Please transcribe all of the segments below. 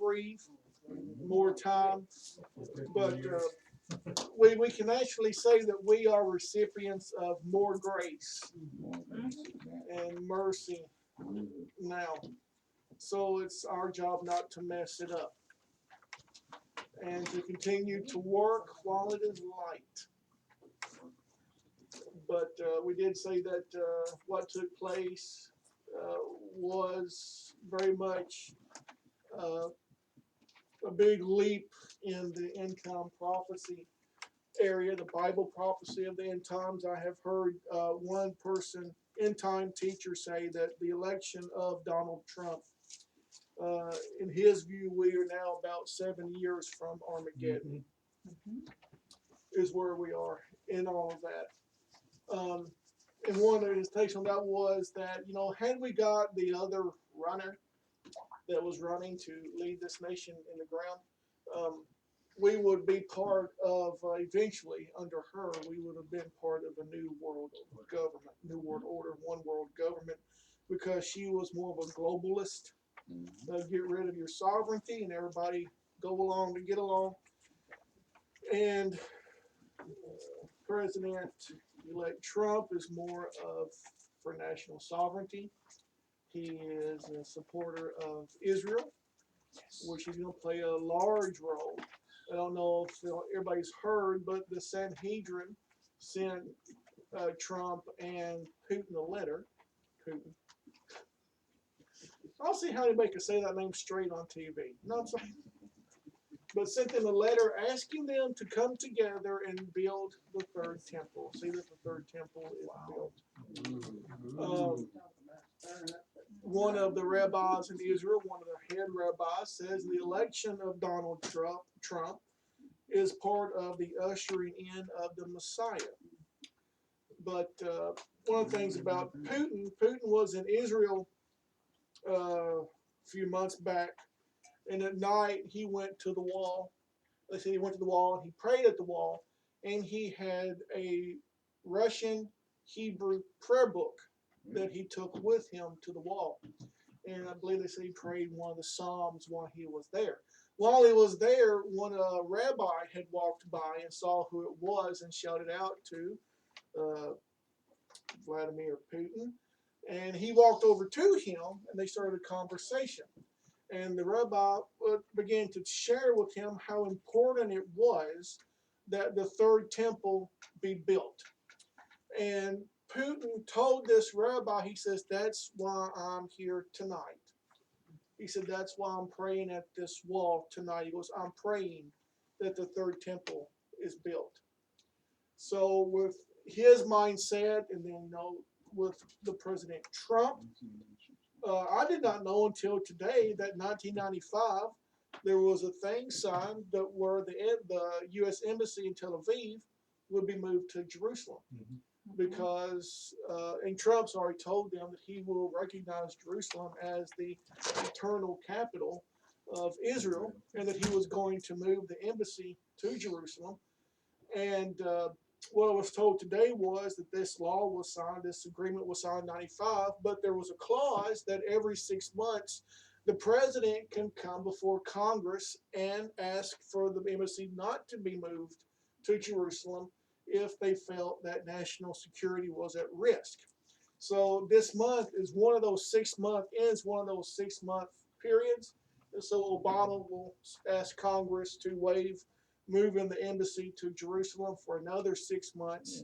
reprieve, more time, but we can actually say that we are recipients of more grace and mercy now. So it's our job not to mess it up and to continue to work while it is light. But we did say that what took place was very much uh, a big leap in the end time prophecy area, the Bible prophecy of the end times. I have heard one person, end time teacher, say that the election of Donald Trump, in his view, we are now about 7 years from Armageddon, is where we are in all of that. And one of his takes on that was that, had we got the other runner that was running to lead this nation in the ground, we would be part of, eventually, under her, we would have been part of a new world government, new world order, one world government, because she was more of a globalist. Get rid of your sovereignty and everybody go along to get along. And President-elect Trump is more of for national sovereignty. He is a supporter of Israel, which is going to play a large role. I don't know if everybody's heard, but the Sanhedrin sent Trump and Putin a letter. Putin. I'll see how anybody can say that name straight on TV. No, I'm sorry. But sent them a letter asking them to come together and build the third temple. See that the third temple is built. One of the rabbis in Israel, one of the head rabbis, says the election of Donald Trump is part of the ushering in of the Messiah. But one of the things about Putin was in Israel a few months back, and at night he went to the wall. They said he went to the wall and he prayed at the wall, and he had a Russian Hebrew prayer book that he took with him to the wall. And I believe they said he prayed one of the Psalms while he was there. While he was there, one rabbi had walked by and saw who it was and shouted out to Vladimir Putin. And he walked over to him and they started a conversation. And the rabbi began to share with him how important it was that the third temple be built. And Putin told this rabbi, he says, that's why I'm here tonight. He said, that's why I'm praying at this wall tonight. He goes, I'm praying that the third temple is built. So with his mindset, and then with the President Trump, I did not know until today that 1995 there was a thing signed that where the U.S. Embassy in Tel Aviv would be moved to Jerusalem. Because, and Trump's already told them that he will recognize Jerusalem as the eternal capital of Israel, and that he was going to move the embassy to Jerusalem. And what I was told today was that this law was signed, this agreement was signed in 95, but there was a clause that every 6 months the president can come before Congress and ask for the embassy not to be moved to Jerusalem if they felt that national security was at risk. So this month is one of those 6 month ends one of those 6 month periods. And so Obama will ask Congress to waive moving the embassy to Jerusalem for another 6 months.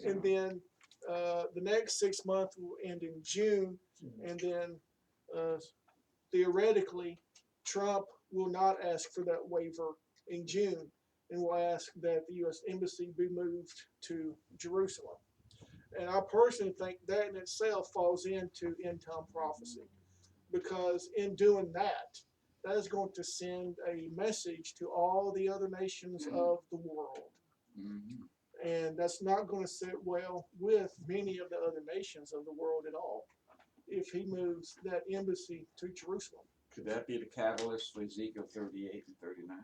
And then the next 6 months will end in June. And then theoretically, Trump will not ask for that waiver in June, and will ask that the U.S. Embassy be moved to Jerusalem. And I personally think that in itself falls into end time prophecy, because in doing that, that is going to send a message to all the other nations of the world. And that's not going to sit well with many of the other nations of the world at all if he moves that embassy to Jerusalem. Could that be the catalyst for Ezekiel 38 and 39?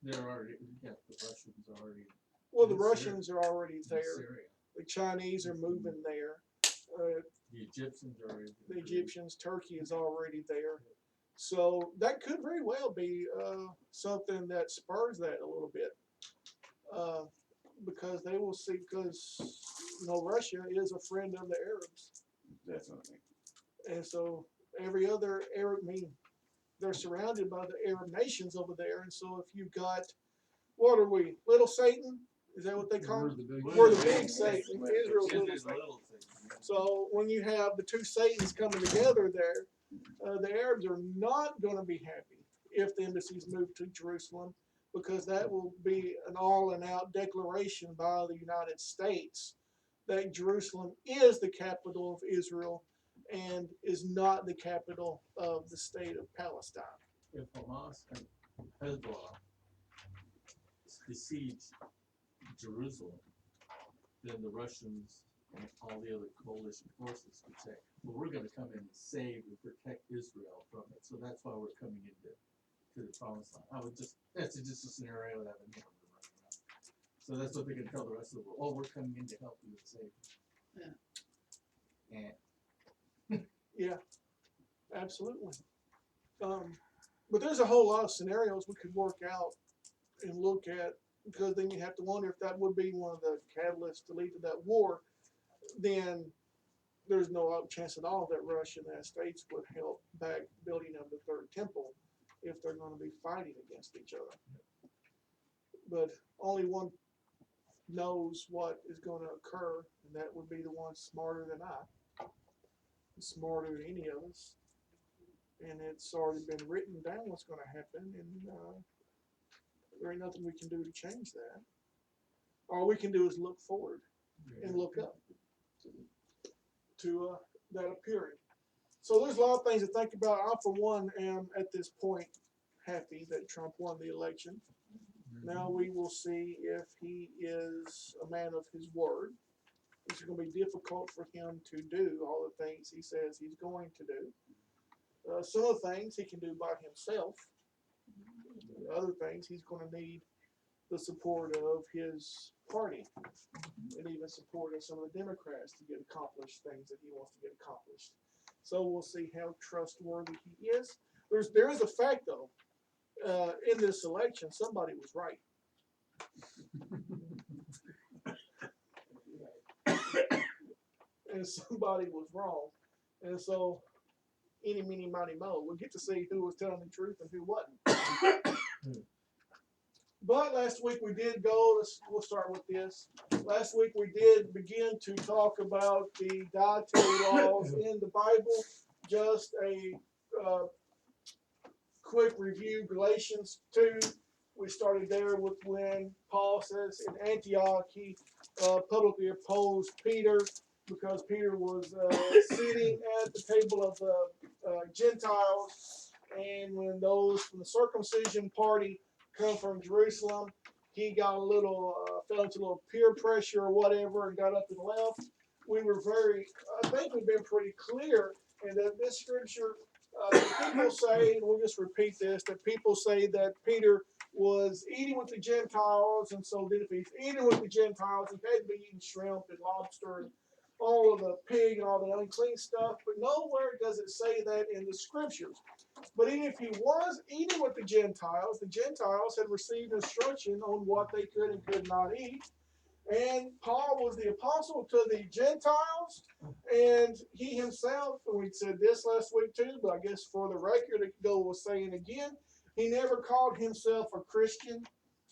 They're already, yeah, the Russians already. Well, the Russians are already there. Syria. The Chinese are moving there. The Egyptians are already. The Egyptians, Turkey is already there. So that could very well be something that spurs that a little bit, uh, because they will see, because Russia is a friend of the Arabs, Definitely. and so every other Arab, they're surrounded by the Arab nations over there, and so if you've got, what are we, little Satan? Is that what they call it? We're the big Satan. Israel's little Satan. So when you have the two Satans coming together there, the Arabs are not going to be happy if the embassies move to Jerusalem, because that will be an all and out declaration by the United States that Jerusalem is the capital of Israel and is not the capital of the state of Palestine. If Hamas and Hezbollah besiege Jerusalem, then the Russians and all the other coalition forces would say, well, we're gonna come in and save and protect Israel from it, so that's why we're coming into the promised land. That's just a scenario that I've never been running around. So that's what they're gonna tell the rest of the world, oh, we're coming in to help you and save you. And Yeah, absolutely. But there's a whole lot of scenarios we could work out and look at, because then you have to wonder if that would be one of the catalysts to lead to that war. Then there's no chance at all that Russia and the United States would help back the building of the third temple if they're going to be fighting against each other. But only one knows what is going to occur, and that would be the one smarter than I, smarter than any of us. And it's already been written down what's going to happen, and there ain't nothing we can do to change that. All we can do is look forward and look up to that appearing. So there's a lot of things to think about. I, for one, am at this point happy that Trump won the election. Now we will see if he is a man of his word. It's going to be difficult for him to do all the things he says he's going to do. Some of the things he can do by himself. Other things he's going to need the support of his party, and even support of some of the Democrats to get accomplished things that he wants to get accomplished. So we'll see how trustworthy he is. There is a fact, though, in this election, somebody was right. And somebody was wrong. And so, eeny, meeny, miny, mo, we'll get to see who was telling the truth and who wasn't. But last week we did we'll start with this. Last week we did begin to talk about the dietary laws in the Bible. Just a quick review. Galatians 2, we started there with when Paul says in Antioch he publicly opposed Peter because Peter was sitting at the table of the Gentiles, and when those from the circumcision party come from Jerusalem, he got fell into a little peer pressure or whatever and got up and left. I think we've been pretty clear in that this scripture, people say, and we'll just repeat this, that people say that Peter was eating with the Gentiles, and so then if he's eating with the Gentiles, he had to be eating shrimp and lobster and all of the pig and all the unclean stuff, but nowhere does it say that in the scriptures. But even if he was eating with the Gentiles had received instruction on what they could and could not eat. And Paul was the apostle to the Gentiles, and he himself, and we said this last week too, but I guess for the record, it go with saying again, he never called himself a Christian.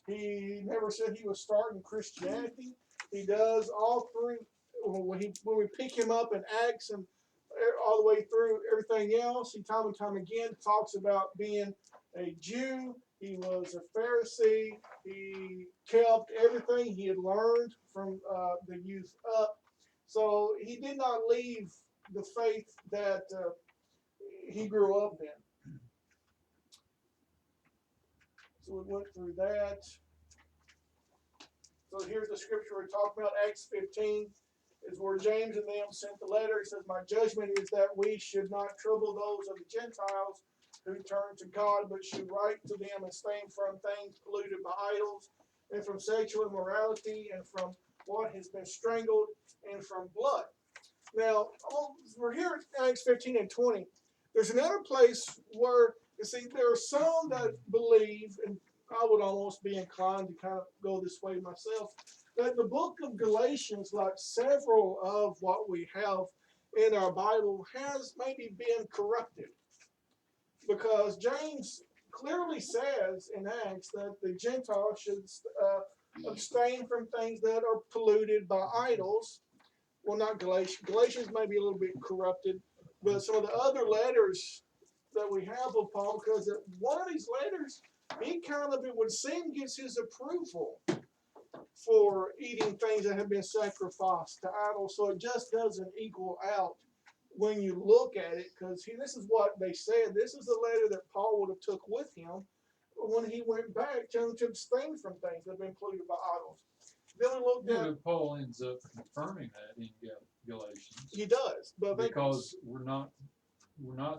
He never said he was starting Christianity. He does all through, when we pick him up in Acts and all the way through everything else, he time and time again talks about being a Jew. He was a Pharisee. He kept everything he had learned from the youth up. So he did not leave the faith that he grew up in. So we went through that. So here's the scripture we're talking about, Acts 15. Is where James and them sent the letter. He says, my judgment is that we should not trouble those of the Gentiles who turn to God, but should write to them and abstain from things polluted by idols, and from sexual immorality, and from what has been strangled, and from blood. Now, we're here at Acts 15 and 20. There's another place where see, there are some that believe, and I would almost be inclined to kind of go this way myself, that the book of Galatians, like several of what we have in our Bible, has maybe been corrupted. Because James clearly says in Acts that the Gentiles should abstain from things that are polluted by idols. Well, not Galatians. Galatians may be a little bit corrupted, but some of the other letters that we have of Paul, because one of these letters, he kind of, it would seem, gets his approval for eating things that have been sacrificed to idols. So it just doesn't equal out when you look at it, because this is what they said. This is the letter that Paul would have took with him when he went back to abstain from things that have been polluted by idols. Then we looked Yeah, at, but Paul ends up confirming that in Galatians. he does, but Because we're not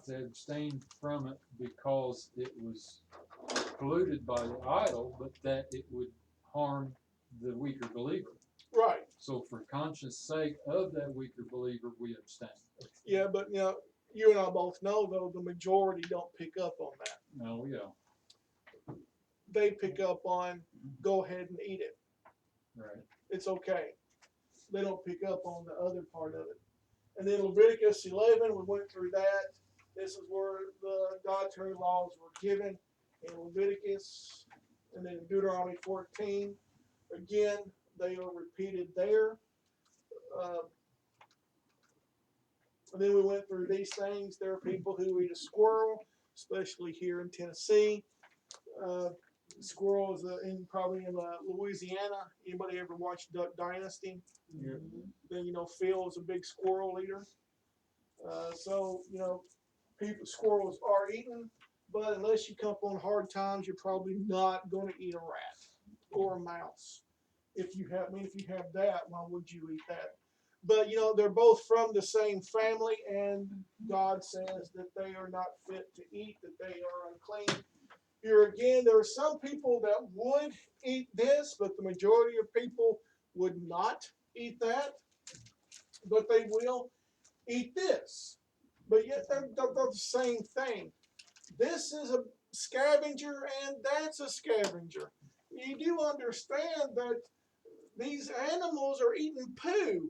to abstain from it because it was polluted by the idol, but that it would harm the weaker believer. right. So for conscience sake of that weaker believer, we abstain. Yeah, but you and I both know though the majority don't pick up on that. No, yeah, They pick up on go ahead and eat it. right. It's okay. They don't pick up on the other part of it. And then Leviticus 11, we went through that. This is where the dietary laws were given in Leviticus. And then Deuteronomy 14, again, they are repeated there. And then we went through these things. There are people who eat a squirrel, especially here in Tennessee. Squirrel is probably in Louisiana. Anybody ever watch Duck Dynasty? Yeah. Then Phil is a big squirrel eater. So squirrels are eaten, but unless you come up on hard times, you're probably not going to eat a rat or a mouse. If you have that, why would you eat that? But they're both from the same family, and God says that they are not fit to eat, that they are unclean. Here again, there are some people that would eat this, but the majority of people would not eat that. But they will eat this. But yet they're the same thing. This is a scavenger and that's a scavenger. You do understand that these animals are eating poo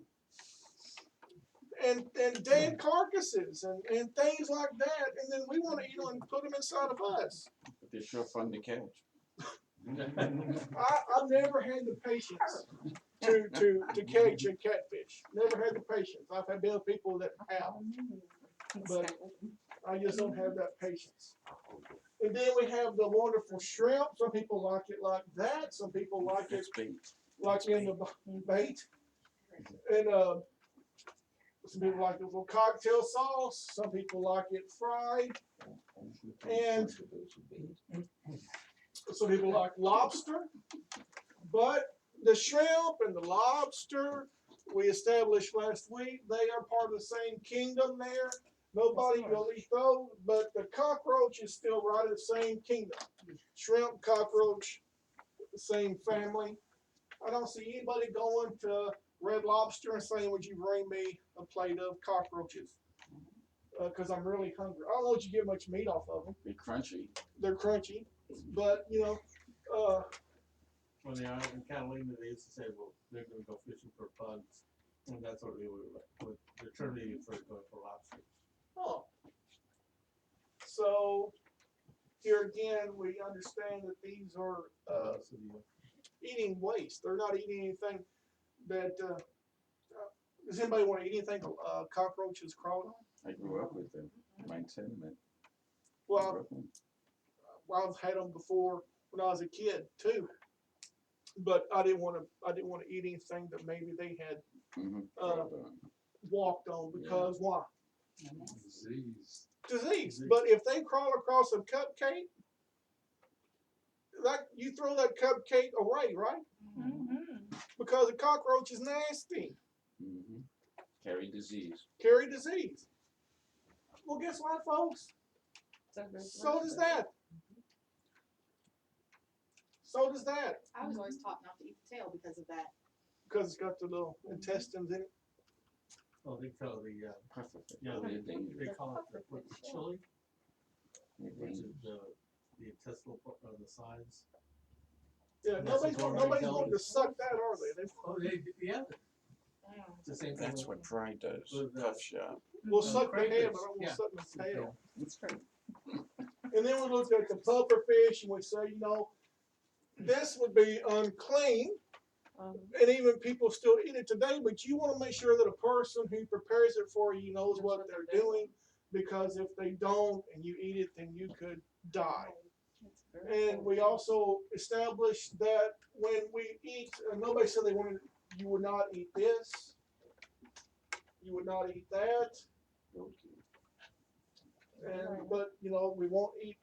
and dead carcasses and things like that, and then we want to eat them and put them inside of us. But they're sure fun to catch. I've never had the patience to catch a catfish. Never had the patience. I've had other people that have, but I just don't have that patience. And then we have the wonderful shrimp. Some people like it like that. Some people like it It's bait. like in the bait. And some people like it with cocktail sauce. Some people like it fried. And some people like lobster. But the shrimp and the lobster, we established last week, they are part of the same kingdom there. Nobody will eat those, but the cockroach is still right in the same kingdom. Shrimp, cockroach, the same family. I don't see anybody going to Red Lobster and saying, would you bring me a plate of cockroaches? Because I'm really hungry. I don't know what you get much meat off of them. Be crunchy. They're crunchy, but Well, yeah, in Catalina, they used to say, well, they're going to go fishing for bugs. And that's what they were like. They're turning for going for lobster. oh. So here again, we understand that these are So, yeah. eating waste. They're not eating anything that. Does anybody want to eat anything cockroaches crawling on? I grew up with them. My tenement. Well, I've had them before when I was a kid too, but I didn't want to eat anything that maybe they had walked on because why? Disease. But if they crawl across a cupcake, like you throw that cupcake away, right? Mm-hmm. Because a cockroach is nasty. Mm-hmm. Carry disease. Carry disease. Well, guess what, folks? So does that. So does that. I was always taught not to eat the tail because of that. Because it's got the little intestines in it. Oh, they call the, Perfect. yeah, They're they dangerous. call it the chili. which is the intestinal part on the sides. Yeah, That's nobody's what going already to suck that, are they? Oh, yeah, Mm. it's the same thing. That's what Fry does, With the- tough shot. We'll suck the head, crayfish, but I don't want yeah. to suck the tail. That's right. And then we looked at the puffer fish and we say, this would be unclean, and even people still eat it today, but you want to make sure that a person who prepares it for you knows what they're doing, because if they don't and you eat it, then you could die. And we also established that when we eat, nobody said you would not eat this, you would not eat that, but we won't eat.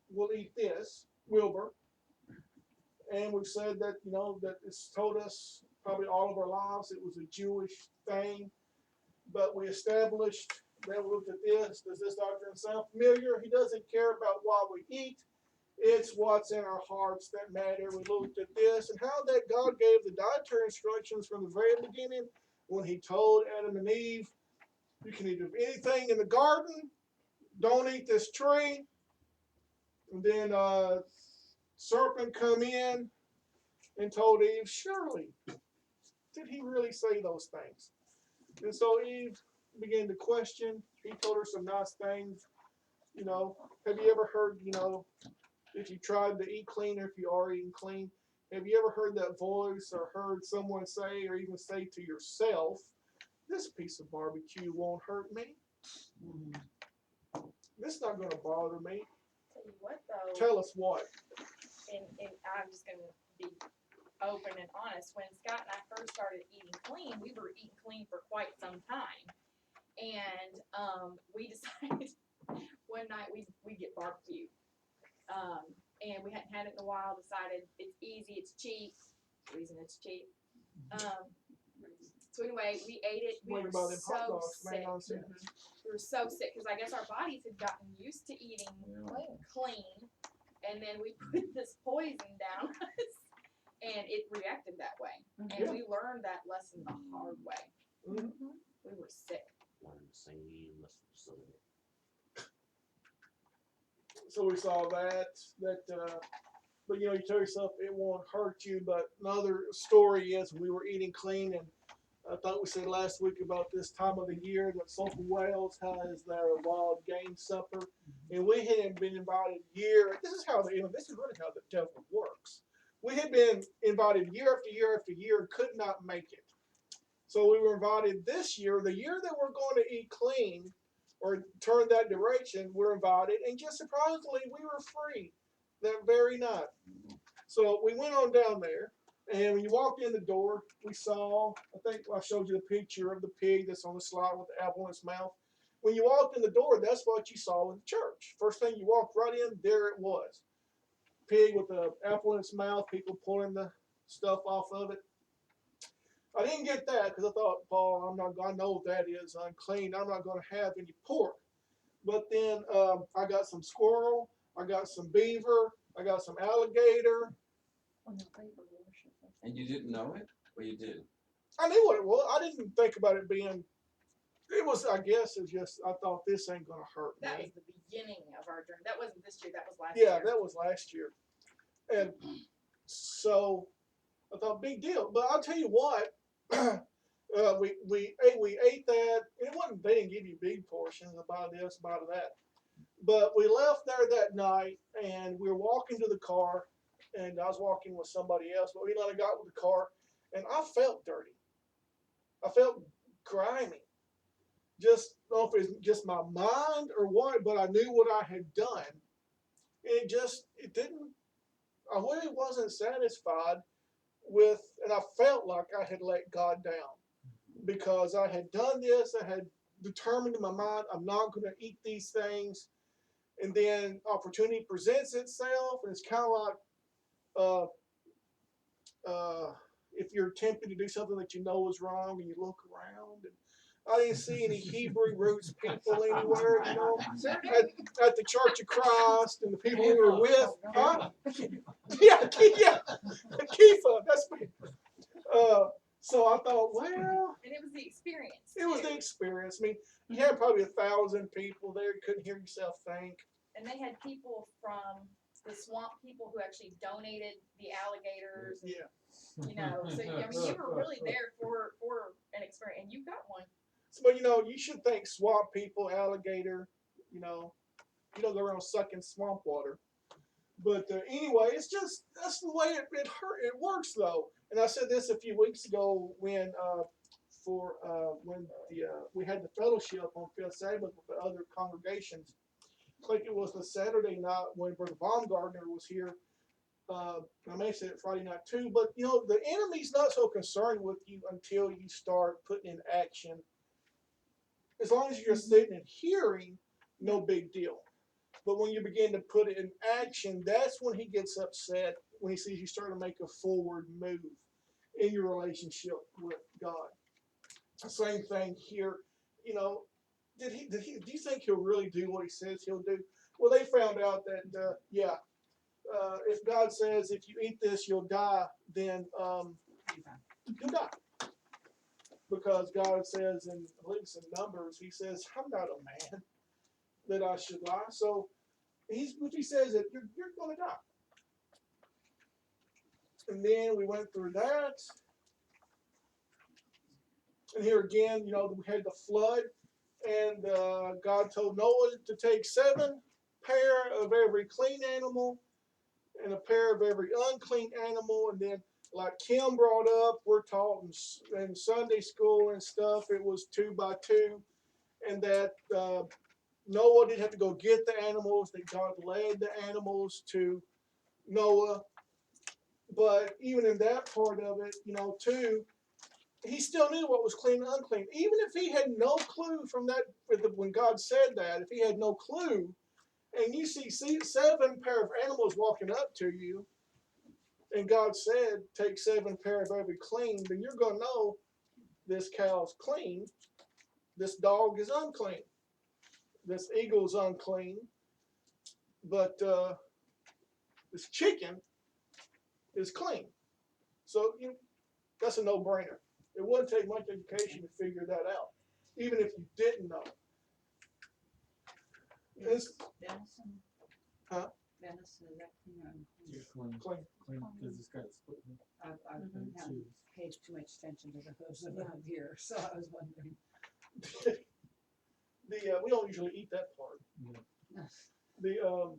We'll eat this, Wilbur. And we've said that, that it's told us probably all of our lives it was a Jewish thing. But we established that we looked at this. Does this doctrine sound familiar? He doesn't care about what we eat. It's what's in our hearts that matter. We looked at this and how that God gave the dietary instructions from the very beginning when he told Adam and Eve, you can eat of anything in the garden. Don't eat this tree. And then serpent come in and told Eve, surely, did he really say those things? And so Eve began to question. He told her some nice things. Have you ever heard, if you tried to eat clean or if you are eating clean, have you ever heard that voice or heard someone say or even say to yourself, this piece of barbecue won't hurt me? This is not going to bother me. Tell you what though, Tell us what. and I'm just gonna be open and honest, when Scott and I first started eating clean, we were eating clean for quite some time. And we decided one night we get barbecue. And we hadn't had it in a while, decided it's easy, it's cheap. Reason it's cheap. So anyway, we ate it. We What were about them hot so dogs, sick. 99 cents? We were so sick because I guess our bodies had gotten used to eating clean, and then we put this poison down us, and it reacted that way. And Yeah. we learned that lesson the hard way. Mhm. We were sick. So we saw that, but you tell yourself it won't hurt you. But another story is we were eating clean, and I thought we said last week about this time of the year that Sulphur Wales has their wild game supper, and we hadn't been invited year. This is this is really how the devil works. We had been invited year after year after year, could not make it. So we were invited this year, the year that we're going to eat clean or turn that direction, we're invited, and just surprisingly, we were free that very night. So we went on down there, and when you walked in the door, we saw, I think I showed you the picture of the pig that's on the slide with the apple in its mouth. When you walked in the door, that's what you saw in the church. First thing you walked right in, there it was. Pig with the apple in its mouth, people pulling the stuff off of it. I didn't get that because I thought, Paul, I know that is unclean. I'm not going to have any pork. But then I got some squirrel, I got some beaver, I got some alligator. And you didn't know it? Well, you did. I knew what it was. I didn't think about it being. It was. I guess it's just. I thought this ain't gonna hurt That me. was the beginning of our journey. That wasn't this year. That was last Yeah, year. that was last year, and so I thought big deal. But I'll tell you what. We ate that. It wasn't. They didn't give you big portions about this, about that. But we left there that night, and we were walking to the car, and I was walking with somebody else. But we got with the car, and I felt dirty. I felt grimy. Just I don't know if it's just my mind or what, but I knew what I had done. It didn't. I really wasn't satisfied with, and I felt like I had let God down because I had done this. I had determined in my mind I'm not going to eat these things, and then opportunity presents itself, and it's kind of like if you're tempted to do something that you know is wrong, and you look around, and I didn't see any Hebrew roots people anywhere, at the Church of Christ, and the people we were with, huh? Yeah, Kifa, that's me. So I thought, well, And it was the experience. it was too. the experience. I mean, you had probably 1,000 people there. You couldn't hear yourself think. and they had people from the swamp people who actually donated the alligators, and, Yeah. you know, so I mean, you were really there for an experience, and you got one. So, but you should think swamp people, alligator. You know, you don't go around sucking swamp water. But anyway, it's just that's the way it works though. And I said this a few weeks ago when when we had the fellowship on Fifth Sabbath with the other congregations. I think it was the Saturday night when Brother Baumgartner was here. I may have said it Friday night too, but the enemy's not so concerned with you until you start putting in action. As long as you're sitting and hearing, no big deal. But when you begin to put it in action, that's when he gets upset, when he sees you starting to make a forward move in your relationship with God. Same thing here. Do you think he'll really do what he says he'll do? Well, they found out that, if God says, if you eat this, you'll die, then you'll die. Because God says in, I believe it's in Numbers, he says, I'm not a man that I should lie. So, if he says that you're going to die. And then we went through that. And here again, we had the flood. And God told Noah to take 7 pair of every clean animal and a pair of every unclean animal. And then, like Kim brought up, we're taught in Sunday school and stuff, it was 2 by 2. And that Noah didn't have to go get the animals, that God led the animals to Noah. But even in that part of it, too, he still knew what was clean and unclean. Even if he had no clue from that, when God said that, if he had no clue, and you see 7 pair of animals walking up to you, and God said, take 7 pair of every clean, then you're going to know this cow's clean, this dog is unclean, this eagle's unclean, but this chicken is clean. So that's a no-brainer. It wouldn't take much education to figure that out, even if you didn't know. It's Venison. Huh? Venison, is that clean or You're unclean? clean, clean. because it's got a split. I haven't paid too much attention to the hooves around here, so I was wondering. We don't usually eat that part. Yeah.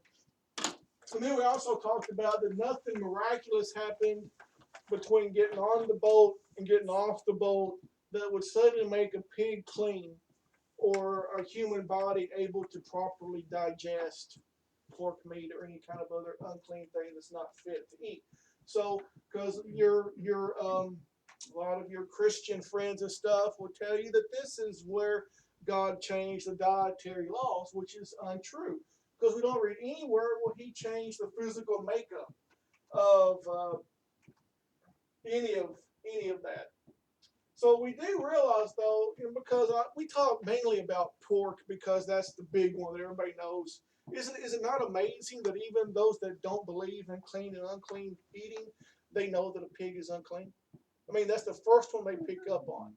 And then we also talked about that nothing miraculous happened between getting on the boat and getting off the boat that would suddenly make a pig clean or a human body able to properly digest pork meat or any kind of other unclean thing that's not fit to eat. So, because a lot of your Christian friends and stuff will tell you that this is where God changed the dietary laws, which is untrue. Because we don't read anywhere where he changed the physical makeup of any of that. So we do realize, though, because we talk mainly about pork because that's the big one that everybody knows. Is it not amazing that even those that don't believe in clean and unclean eating, they know that a pig is unclean? I mean, that's the first one they pick up on.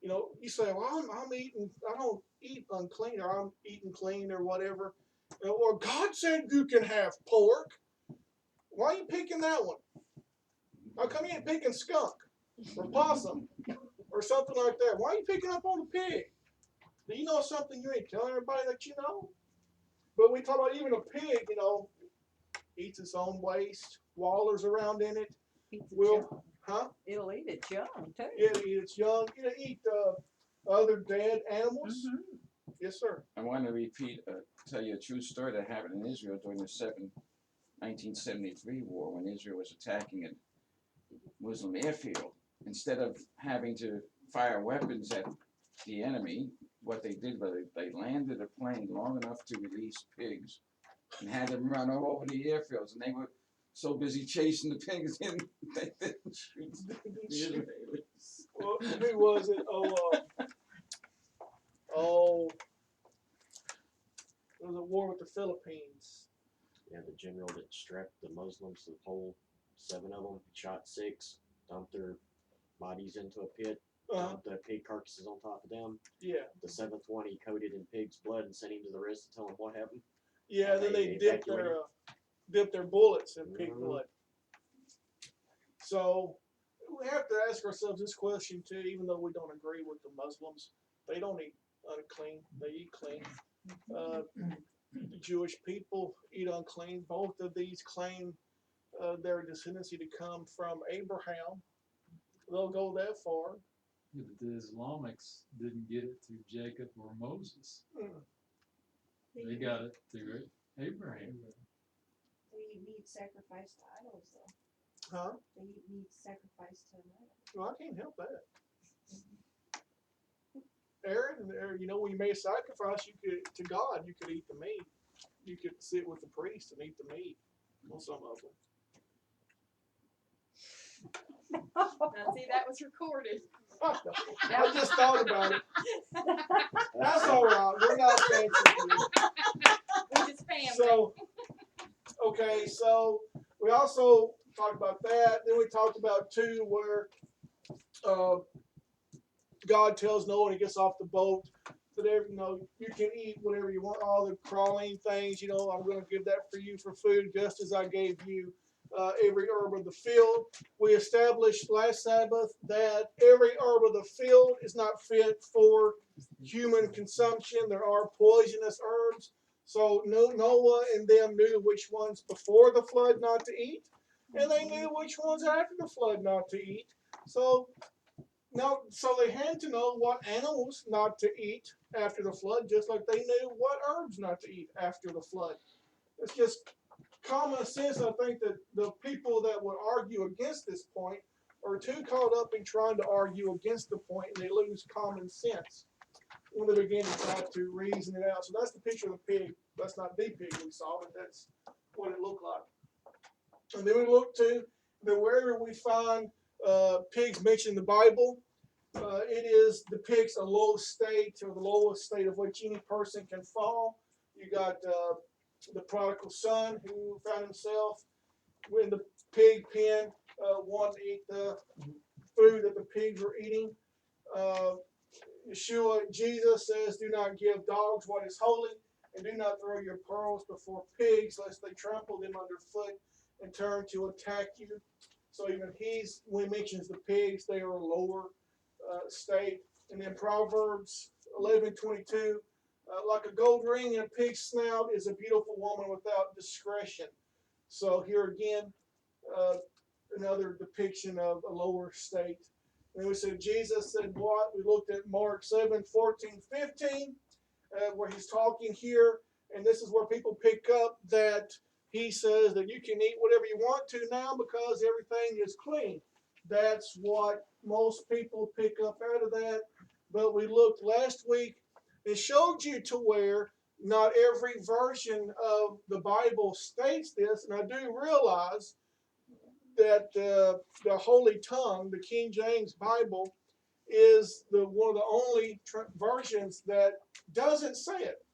You say, well, I'm eating, I don't eat unclean, or I'm eating clean, or whatever. Or God said you can have pork. Why are you picking that one? How come you ain't picking skunk or possum or something like that? Why are you picking up on the pig? Do you know something you ain't telling everybody that you know? But we talk about even a pig, eats its own waste, wallers around in it. Eats its Will, young. huh? It'll eat its young too. It'll eat its young. It'll eat other dead animals. Mm-hmm. Yes, sir. I want to tell you a true story that happened in Israel during the 1973 war when Israel was attacking a Muslim airfield. Instead of having to fire weapons at the enemy, what they did was they landed a plane long enough to release pigs and had them run all over the airfields. And they were so busy chasing the pigs in, they didn't shoot the Israelis. Well, who was it? It was a war with the Philippines. Yeah, the general that strapped the Muslims to the pole, 7 of them, shot 6, dumped their bodies into a pit, dumped the pig carcasses on top of them. Yeah. The 7th one he coated in pig's blood and sent him to the rest to tell him what happened. Yeah, then they dip their bullets in pig blood. So we have to ask ourselves this question too, even though we don't agree with the Muslims. They don't eat unclean, they eat clean. The Jewish people eat unclean. Both of these claim their descendancy to come from Abraham. They'll go that far. Yeah, but the Islamics didn't get it through Jacob or Moses. They got it through Abraham. They eat meat sacrificed to idols, though. Huh? They eat meat sacrificed to an idol. Well, I can't help that. Aaron, you know, when you made a sacrifice, you could to God, you could eat the meat. You could sit with the priest and eat the meat on some of them. Now, see, that was recorded. I just thought about it. That's all right. We're not fancy here. We're just family. So, okay, so we also talked about that. Then we talked about too where God tells Noah when he gets off the boat that you can eat whatever you want, all the crawling things. You know, I'm going to give that for you for food, just as I gave you every herb of the field. We established last Sabbath that every herb of the field is not fit for human consumption. There are poisonous herbs. So Noah and them knew which ones before the flood not to eat, and they knew which ones after the flood not to eat. So they had to know what animals not to eat after the flood, just like they knew what herbs not to eat after the flood. It's just common sense. I think that the people that would argue against this point are too caught up in trying to argue against the point, and they lose common sense when they begin to try to reason it out. So that's the picture of the pig. That's not the pig we saw, but that's what it looked like. And then we look to that wherever we find pigs mentioned in the Bible, it depicts a low state, or the lowest state of which any person can fall. You got the prodigal son who found himself in the pig pen, wanting to eat the food that the pigs were eating. Jesus says, "Do not give dogs what is holy, and do not throw your pearls before pigs, lest they trample them underfoot and turn to attack you." So even when he mentions the pigs, they are a lower state. And then Proverbs 11:22, like a gold ring in a pig's snout is a beautiful woman without discretion. So here again, another depiction of a lower state. And we said Jesus said what? We looked at Mark 7:14-15, where he's talking here, and this is where people pick up that he says that you can eat whatever you want to now because everything is clean. That's what most people pick up out of that. But we looked last week and showed you to where not every version of the Bible states this, and I do realize that the Holy Tongue, the King James Bible, is one of the only versions that doesn't say it.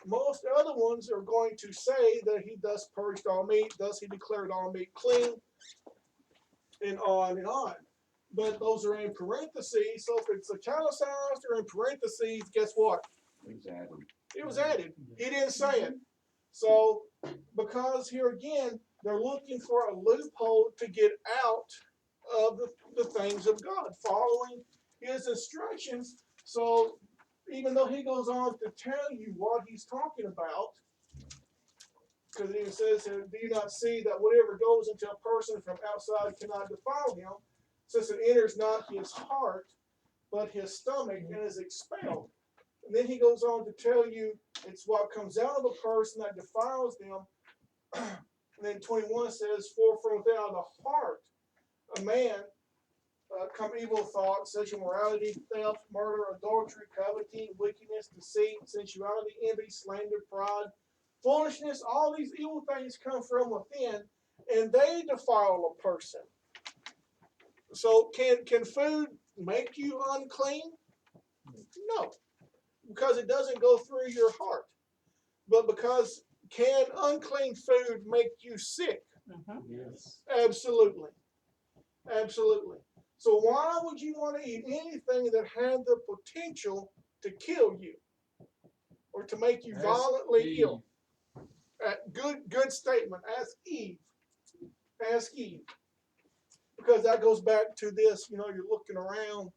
Most other ones are going to say that he thus purged all meat, thus he declared all meat clean, and on and on. But those are in parentheses, so if it's italicized or in parentheses, guess what? It was added. It was added. He didn't say it. So, because here again, they're looking for a loophole to get out of the things of God, following his instructions. So, even though he goes on to tell you what he's talking about, because it even says, "Do you not see that whatever goes into a person from outside cannot defile him, since it enters not his heart, but his stomach, and is expelled?" And then he goes on to tell you it's what comes out of a person that defiles them. And then 21 says, "For from without the heart a man come evil thoughts, sexual immorality, theft, murder, adultery, coveting, wickedness, deceit, sensuality, envy, slander, pride, foolishness." All these evil things come from within, and they defile a person. So can food make you unclean? No, because it doesn't go through your heart. But because can unclean food make you sick? Yes. Absolutely. Absolutely. So why would you want to eat anything that had the potential to kill you or to make you violently ill? Good statement. Ask Eve. Ask Eve. Because that goes back to this, you know, you're looking around.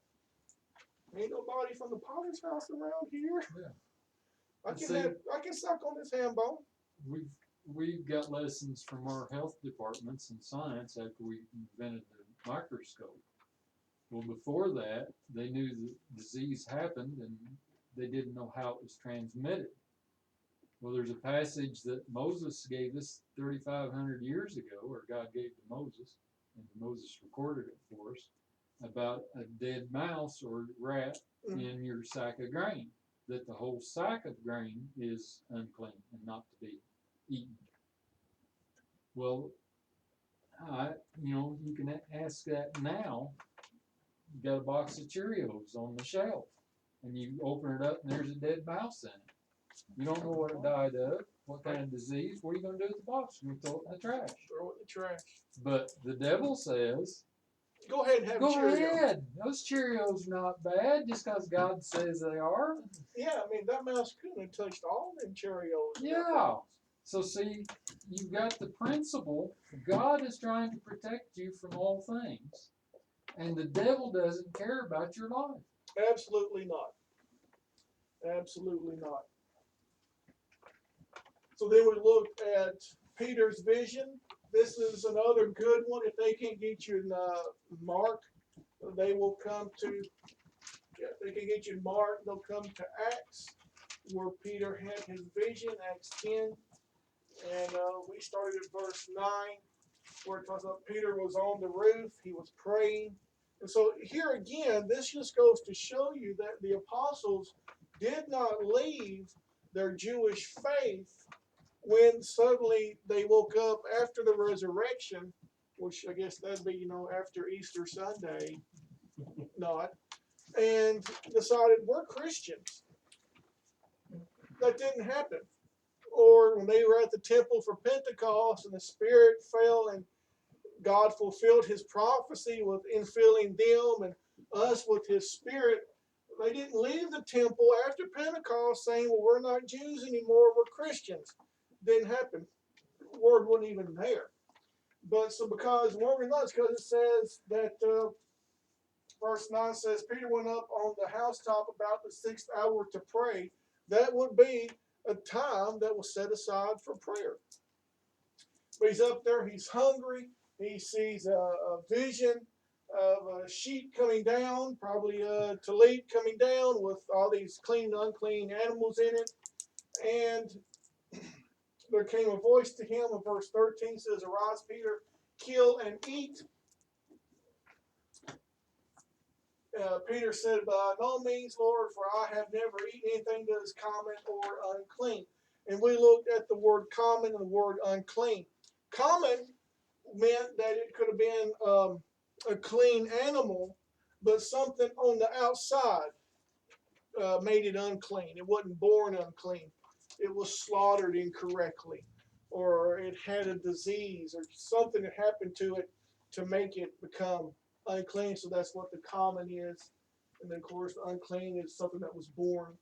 Ain't nobody from the potter's house around here. Yeah. I can suck on this ham bone. We've got lessons from our health departments in science after we invented the microscope. Well, before that, they knew the disease happened and they didn't know how it was transmitted. Well, there's a passage that Moses gave us 3,500 years ago, or God gave to Moses, and Moses recorded it for us, about a dead mouse or rat in your sack of grain, that the whole sack of grain is unclean and not to be eaten. Well, you can ask that now. You got a box of Cheerios on the shelf, and you open it up, and there's a dead mouse in it. You don't know what it died of, what kind of disease. What are you going to do with the box? You're going to throw it in the trash. Throw it in the trash. But the devil says, go ahead and have a go Cheerio. ahead. Those Cheerios not bad just because God says they are. Yeah, I mean, that mouse couldn't have touched all them Cheerios. Yeah. So see, you've got the principle. God is trying to protect you from all things. And the devil doesn't care about your life. Absolutely not. Absolutely not. So then we looked at Peter's vision. This is another good one. If they can't get you in Mark, they will come to, if they can get you in Mark, they'll come to Acts, where Peter had his vision, Acts 10. And we started at verse 9, where it talks about Peter was on the roof, he was praying. And so here again, this just goes to show you that the apostles did not leave their Jewish faith when suddenly they woke up after the resurrection, which I guess that'd be, after Easter Sunday, not, and decided we're Christians. That didn't happen. Or when they were at the temple for Pentecost and the Spirit fell and God fulfilled his prophecy with infilling them and us with his Spirit, they didn't leave the temple after Pentecost saying, well, we're not Jews anymore, we're Christians. Didn't happen. The word wasn't even there. But so because one reason is because it says that verse 9 says Peter went up on the housetop about the 6th hour to pray. That would be a time that was set aside for prayer. But he's up there, he's hungry, he sees a vision of a sheep coming down, probably a tallit coming down with all these clean and unclean animals in it. And there came a voice to him, in verse 13 says, arise, Peter, kill and eat. Peter said, by no means, Lord, for I have never eaten anything that is common or unclean. And we looked at the word common and the word unclean. Common meant that it could have been a clean animal, but something on the outside made it unclean. It wasn't born unclean. It was slaughtered incorrectly, or it had a disease, or something that happened to it to make it become unclean. So that's what the common is. And then, of course, unclean is something that was born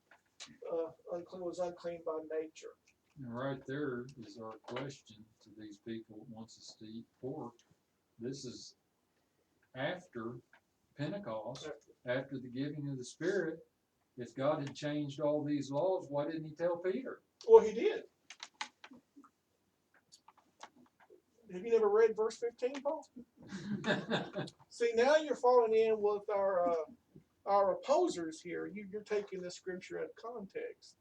unclean, was unclean by nature. And right there is our question to these people that wants us to eat pork. This is after Pentecost, after the giving of the Spirit. If God had changed all these laws, why didn't he tell Peter? Well, he did. Have you never read verse 15, Paul? See, now you're falling in with our opposers here. You're taking this scripture out of context.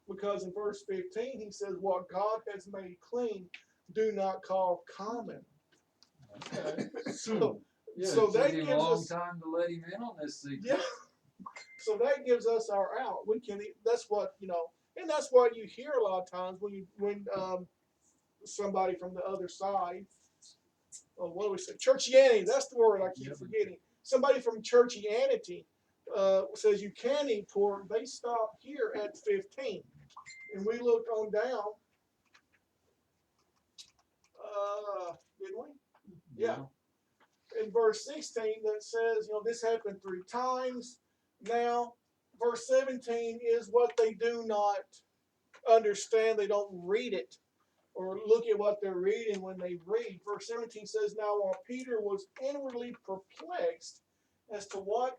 Because in verse 15, he says, what God has made clean, do not call common. Okay. So It that took him gives a long us time to let him in on this secret. yeah. So that gives us our out. We can. That's what and that's what you hear a lot of times when somebody from the other side. Oh, what do we say? Churchianity. That's the word I keep forgetting. Somebody from Churchianity says you can eat pork. They stop here at 15, and we looked on down. Didn't we? Yeah. In verse 16 that says, this happened 3 times. Now, verse 17 is what they do not understand. They don't read it, or look at what they're reading when they read. Verse 17 says, "Now while Peter was inwardly perplexed as to what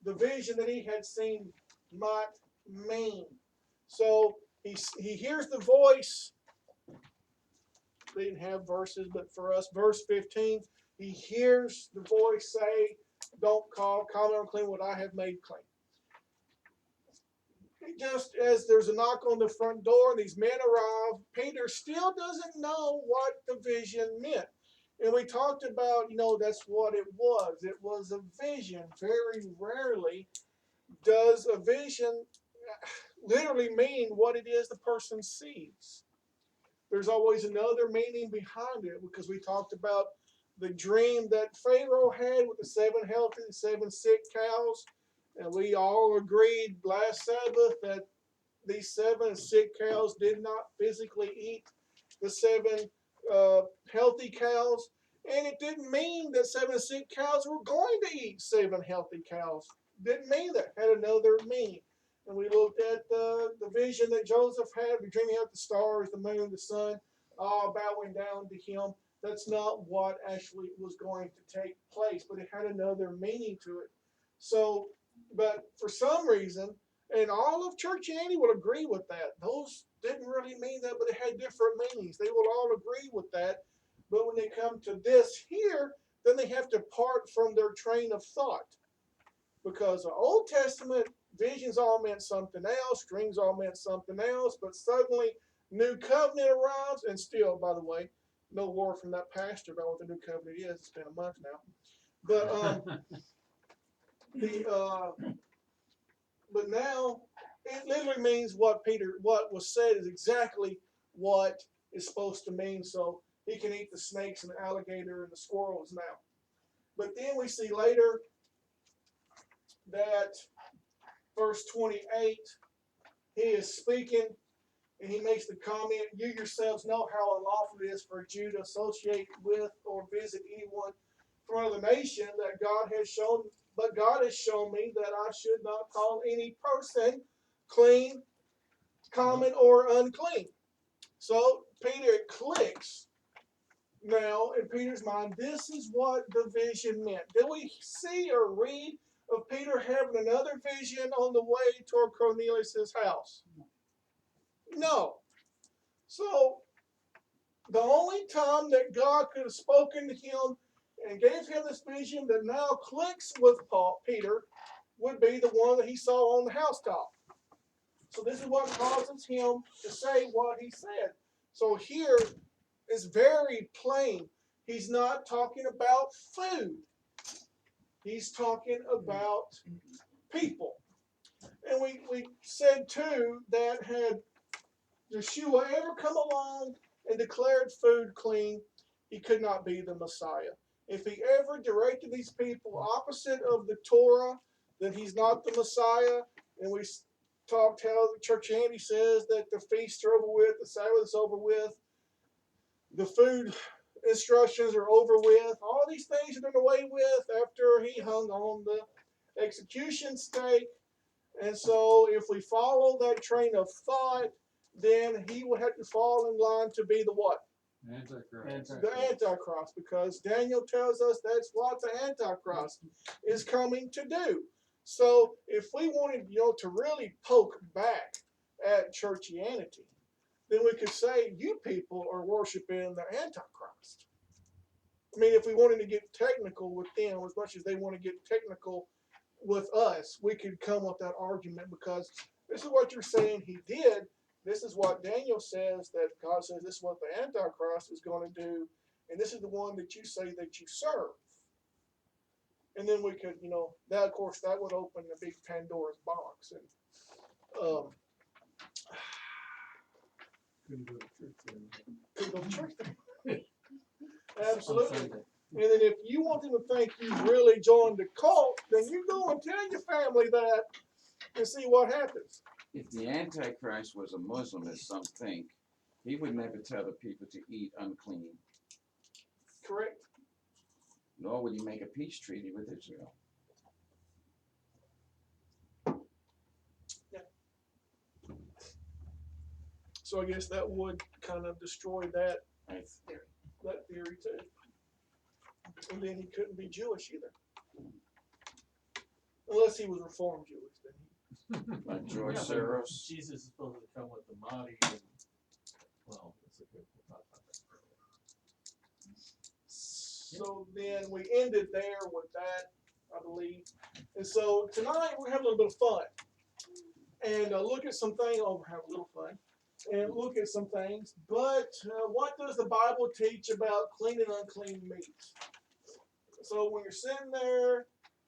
the vision that he had seen might mean." So he hears the voice. They didn't have verses, but for us, verse 15, he hears the voice say, "Don't call unclean what I have made clean." Just as there's a knock on the front door and these men arrive, Peter still doesn't know what the vision meant. And we talked about, that's what it was. It was a vision. Very rarely does a vision literally mean what it is the person sees. There's always another meaning behind it, because we talked about the dream that Pharaoh had with the 7 healthy and 7 sick cows. And we all agreed last Sabbath that these 7 sick cows did not physically eat the 7 healthy cows. And it didn't mean that 7 sick cows were going to eat 7 healthy cows. Didn't mean that. Had another meaning. And we looked at the vision that Joseph had, dreaming of the stars, the moon, the sun, all bowing down to him. That's not what actually was going to take place, but it had another meaning to it. So, but for some reason, and all of Churchianity will agree with that. Those didn't really mean that, but they had different meanings. They will all agree with that. But when they come to this here, then they have to part from their train of thought. Because the Old Testament visions all meant something else, dreams all meant something else, but suddenly New Covenant arrives, and still, by the way, no word from that pastor about what the New Covenant is. It's been a month now. But but now it literally means what was said is exactly what it's supposed to mean. So he can eat the snakes and the alligator and the squirrels now. But then we see later that verse 28, he is speaking and he makes the comment, "You yourselves know how unlawful it is for a Jew to associate with or visit anyone from another nation that God has shown, but God has shown me that I should not call any person clean, common, or unclean." So Peter clicks now in Peter's mind. This is what the vision meant. Did we see or read of Peter having another vision on the way toward Cornelius' house? No. So the only time that God could have spoken to him and gave him this vision that now clicks with Peter would be the one that he saw on the housetop. So this is what causes him to say what he said. So here is very plain. He's not talking about food. He's talking about people. And we said too that had Yeshua ever come along and declared food clean, he could not be the Messiah. If he ever directed these people opposite of the Torah, then he's not the Messiah. And we talked how the Churchianity says that the feasts are over with, the Sabbath is over with, the food instructions are over with. All these things are done away with after he hung on the execution stake. And so if we follow that train of thought, then he would have to fall in line to be the what? Antichrist. The Antichrist, because Daniel tells us that's what the Antichrist is coming to do. So if we wanted, to really poke back at Churchianity, then we could say you people are worshiping the Antichrist. I mean, if we wanted to get technical with them as much as they want to get technical with us, we could come with that argument, because this is what you're saying he did. This is what Daniel says, that God says this is what the Antichrist is going to do, and this is the one that you say that you serve. And then we could, that of course that would open a big Pandora's box, and Couldn't go to church then. couldn't go to church. On Absolutely. Sunday. And then if you want them to think you've really joined the cult, then you go and tell your family that and see what happens. If the Antichrist was a Muslim, as some think, he would never tell the people to eat unclean, Correct? nor would he make a peace treaty with Israel. So I guess that would kind of destroy that I- theory too. And then he couldn't be Jewish either. Unless he was Reformed Jewish, then Like George Yeah, but Soros. Jesus is supposed to come with the Mahdi and, well, that's a good, we'll talk about that. So then we ended there with that, I believe. And so tonight we're having a little bit of fun. And look at some things, oh, we're having a little fun. And look at some things. But what does the Bible teach about clean and unclean meats? So when you're sitting there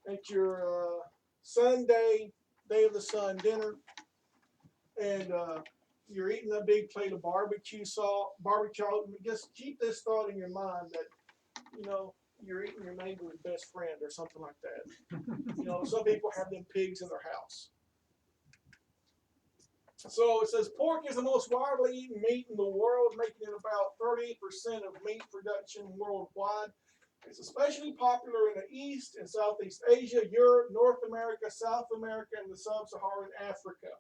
at your Sunday, Day of the Sun dinner, and you're eating a big plate of barbecue, just keep this thought in your mind that, you know, you're eating your neighbor's best friend or something like that. You know, some people have them pigs in their house. So it says pork is the most widely eaten meat in the world, making it about 38% of meat production worldwide. It's especially popular in the East and Southeast Asia, Europe, North America, South America, and the Sub-Saharan Africa.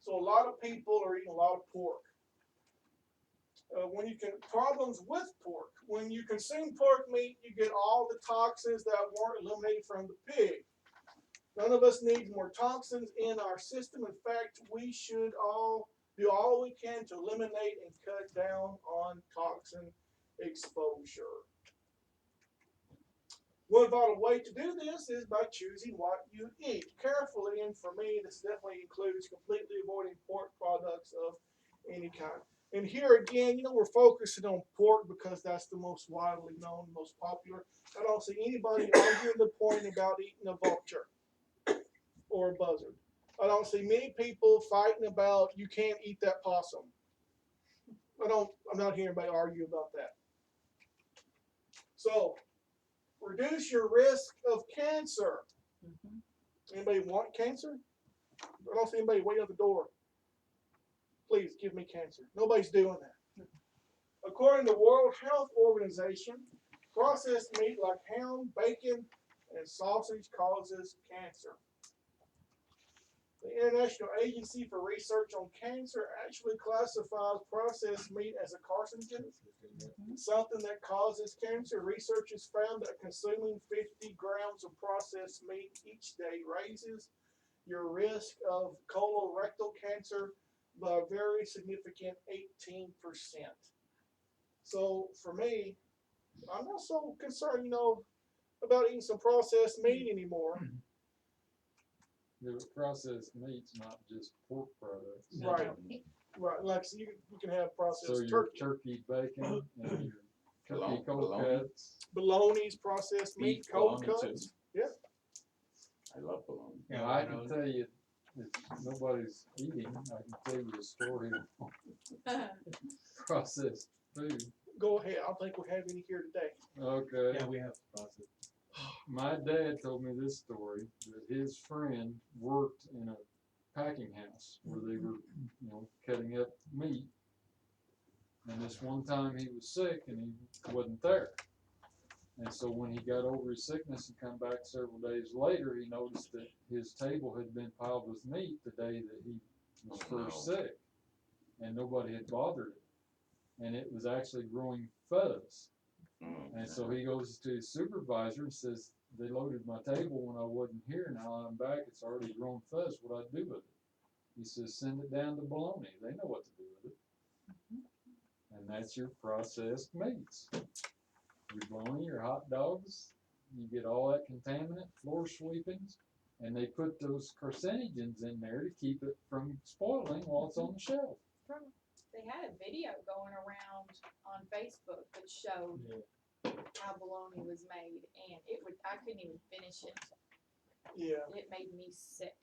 So a lot of people are eating a lot of pork. Problems with pork. When you consume pork meat, you get all the toxins that weren't eliminated from the pig. None of us needs more toxins in our system. In fact, we should all do all we can to eliminate and cut down on toxin exposure. One vital way to do this is by choosing what you eat carefully, and for me, this definitely includes completely avoiding pork products of any kind. And here again, you know, we're focusing on pork because that's the most widely known, most popular. I don't see anybody arguing the point about eating a vulture or a buzzard. I don't see many people fighting about you can't eat that possum. I'm not hearing anybody argue about that. So, reduce your risk of cancer. Anybody want cancer? I don't see anybody waiting at the door. Please give me cancer. Nobody's doing that. According to the World Health Organization, processed meat like ham, bacon, and sausage causes cancer. The International Agency for Research on Cancer actually classifies processed meat as a carcinogen, something that causes cancer. Researchers found that consuming 50 grams of processed meat each day raises your risk of colorectal cancer by a very significant 18%. So for me, I'm not so concerned, you know, about eating some processed meat anymore. The processed meat's not just pork products. Right. Right. Like so you can have processed So your turkey. bacon and your turkey cold Bologna. cuts. Bologna's processed meat, Beef cold bologna cuts. too. Yeah. I love bologna. Now, I can tell you, if nobody's eating, I can tell you a story of processed food. Go ahead. I don't think we have any here today. Okay. Yeah, we have to process. My dad told me this story, that his friend worked in a packing house where they were, you know, cutting up meat. And this one time he was sick and he wasn't there. And so when he got over his sickness and come back several days later, he noticed that his table had been piled with meat the day that he was first sick. And nobody had bothered it. And it was actually growing fuzz. And so he goes to his supervisor and says, they loaded my table when I wasn't here. Now I'm back. It's already grown fuzz. What I do with it? He says, send it down to bologna. They know what to do with it. And that's your processed meats. Your bologna, your hot dogs, you get all that contaminant, floor sweepings, and they put those carcinogens in there to keep it from spoiling while it's on the shelf. They had a video going around on Facebook that showed how bologna was made, and I couldn't even finish it. Yeah. It made me sick.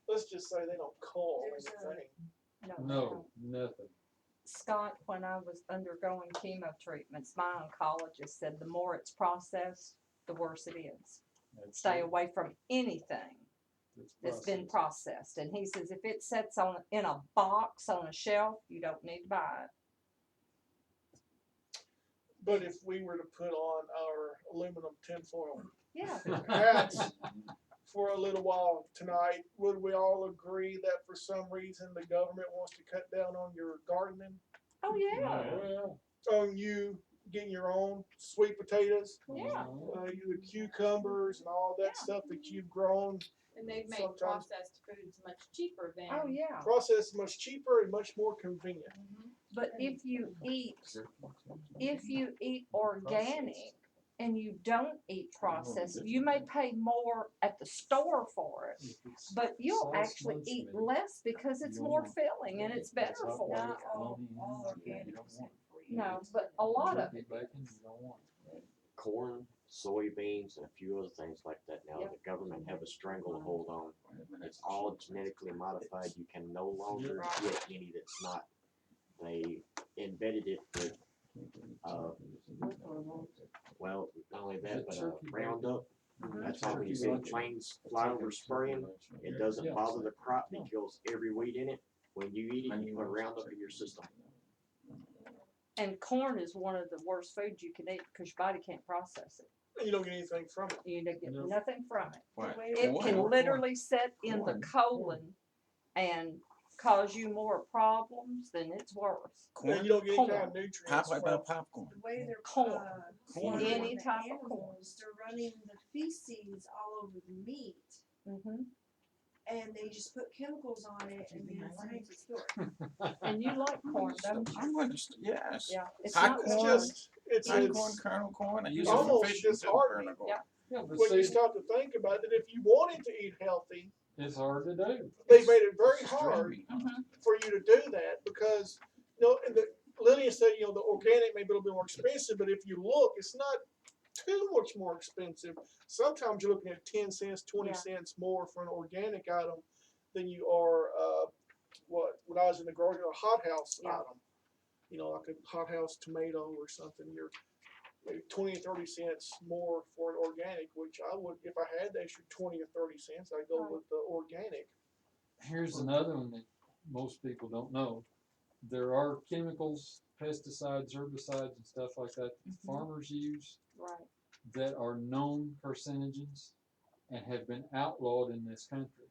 Let's just say they don't call There's anything. No, nothing. Scott, when I was undergoing chemo treatments, my oncologist said the more it's processed, the worse it is. That's Stay it. away from anything that's been processed. And he says if it sits in a box on a shelf, you don't need to buy it. But if we were to put on our aluminum tinfoil Yeah. hats, for a little while tonight. Would we all agree that for some reason the government wants to cut down on your gardening, Oh, yeah, Well, on you getting your own sweet potatoes, yeah. the cucumbers and all that Yeah. stuff that you've grown? And they've made Sometimes- processed foods much cheaper than. Oh, yeah. Processed much cheaper and much more convenient. Mhm. But if you eat organic and you don't eat processed, you may pay more at the store for it, if it's but you'll sauce actually eat luncheon, less because it's you more want- filling and it's better That's for not you. Not all You organic don't is want good for you. No, but a lot of turkey it bacon, is. you don't want. Corn, soybeans, and a few other things like that now, Yep. the government have a stranglehold on. It's all genetically modified, you can no longer Right. get any that's not. They embedded it with, well, not only that, but Turkey bacon. Roundup. Mhm. That's why when you Turkey see luncheon. planes fly over spraying, it doesn't Yeah. bother the crop, No. it kills every weed in it. When you eat it, you put Roundup in your system. And corn is one of the worst foods you can eat because your body can't process it. And you don't get anything from it. You don't get No. nothing from it. What? It Corn? can literally set in the Corn. colon and cause you more problems than it's worth. And Corn? you don't get any kind Corn. of nutrients How from about it. popcorn? The way they're Corn. Corn. feeding Any the type of corn. animals, they're running the feces all over the meat, Hmm. and they just put chemicals on it, and then it's half the story. And you like corn, don't you? I'm understand, yes. Yeah, it's Hot not It's corn. corn. just, it's, Hot corn, it's kernel corn, I use it for almost fishing too, disheartening. kernel corn. Yeah. Yeah, but when you see, stop to think about it, if you wanted to eat healthy, it's hard to do. they made it very It's hard extremely for you to do that because, and Lillian said, the organic may be a little bit more expensive, but if you look, it's not too much more expensive. Sometimes you're looking at 10 cents, 20 Yeah. cents more for an organic item than you are, when I was in the grocery, a hothouse Yeah. item. Like a hothouse tomato or something, you're maybe 20 or 30 cents more for an organic, which I would, if I had the extra 20 or 30 cents, I'd go Right. with the organic. Here's another one that most people don't know. There are chemicals, pesticides, herbicides, and stuff like that Mhm. farmers use Right. that are known carcinogens and have been outlawed in this country.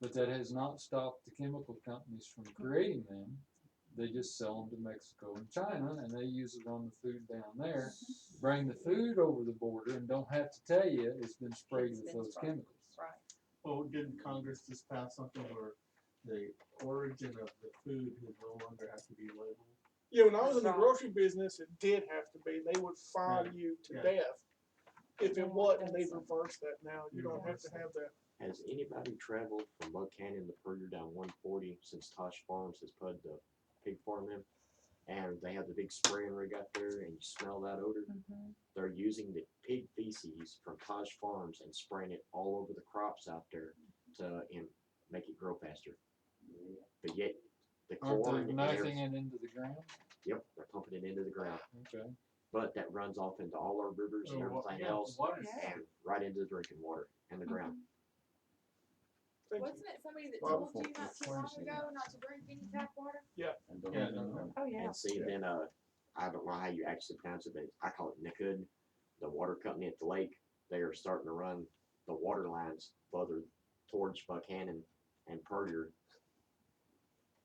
But that has not stopped the chemical companies from creating them. They just sell them to Mexico and China, and they use it on the food down there. Bring the food over the border and don't have to tell you it's been sprayed It's with been those sprayed. chemicals. Right. Oh, didn't Congress just pass something where the origin of the food would no longer have to be labeled? Yeah, when I was in the Right. grocery business, it did have to be. They would fine you to Yeah. death if Yeah, it wasn't. They've that's- reversed that now. You don't have Reversed to it. have that. Has anybody traveled from Buchanan to Puryear down 140 since Tosh Farms has put the pig farm in? And they have the big spraying rig out there and you smell that odor? Mhm. They're using the pig feces from Tosh Farms and spraying it all over the crops out there to make it grow faster. But yet, the corn Aren't they and knifing everything, it into the ground? yep, they're pumping it into the ground. Okay. But that runs off into all our rivers and everything else Water's Yeah. and right into the drinking water and the ground. Thank you. Wasn't it somebody that Well, told you not too long ago not to drink any tap water? And don't Yeah, even no, know. Oh, yeah. And see, then, I don't know how you actually pronounce it, but I call it Nikud. The water company at the lake, they are starting to run the water lines further towards Buchanan and Puryear.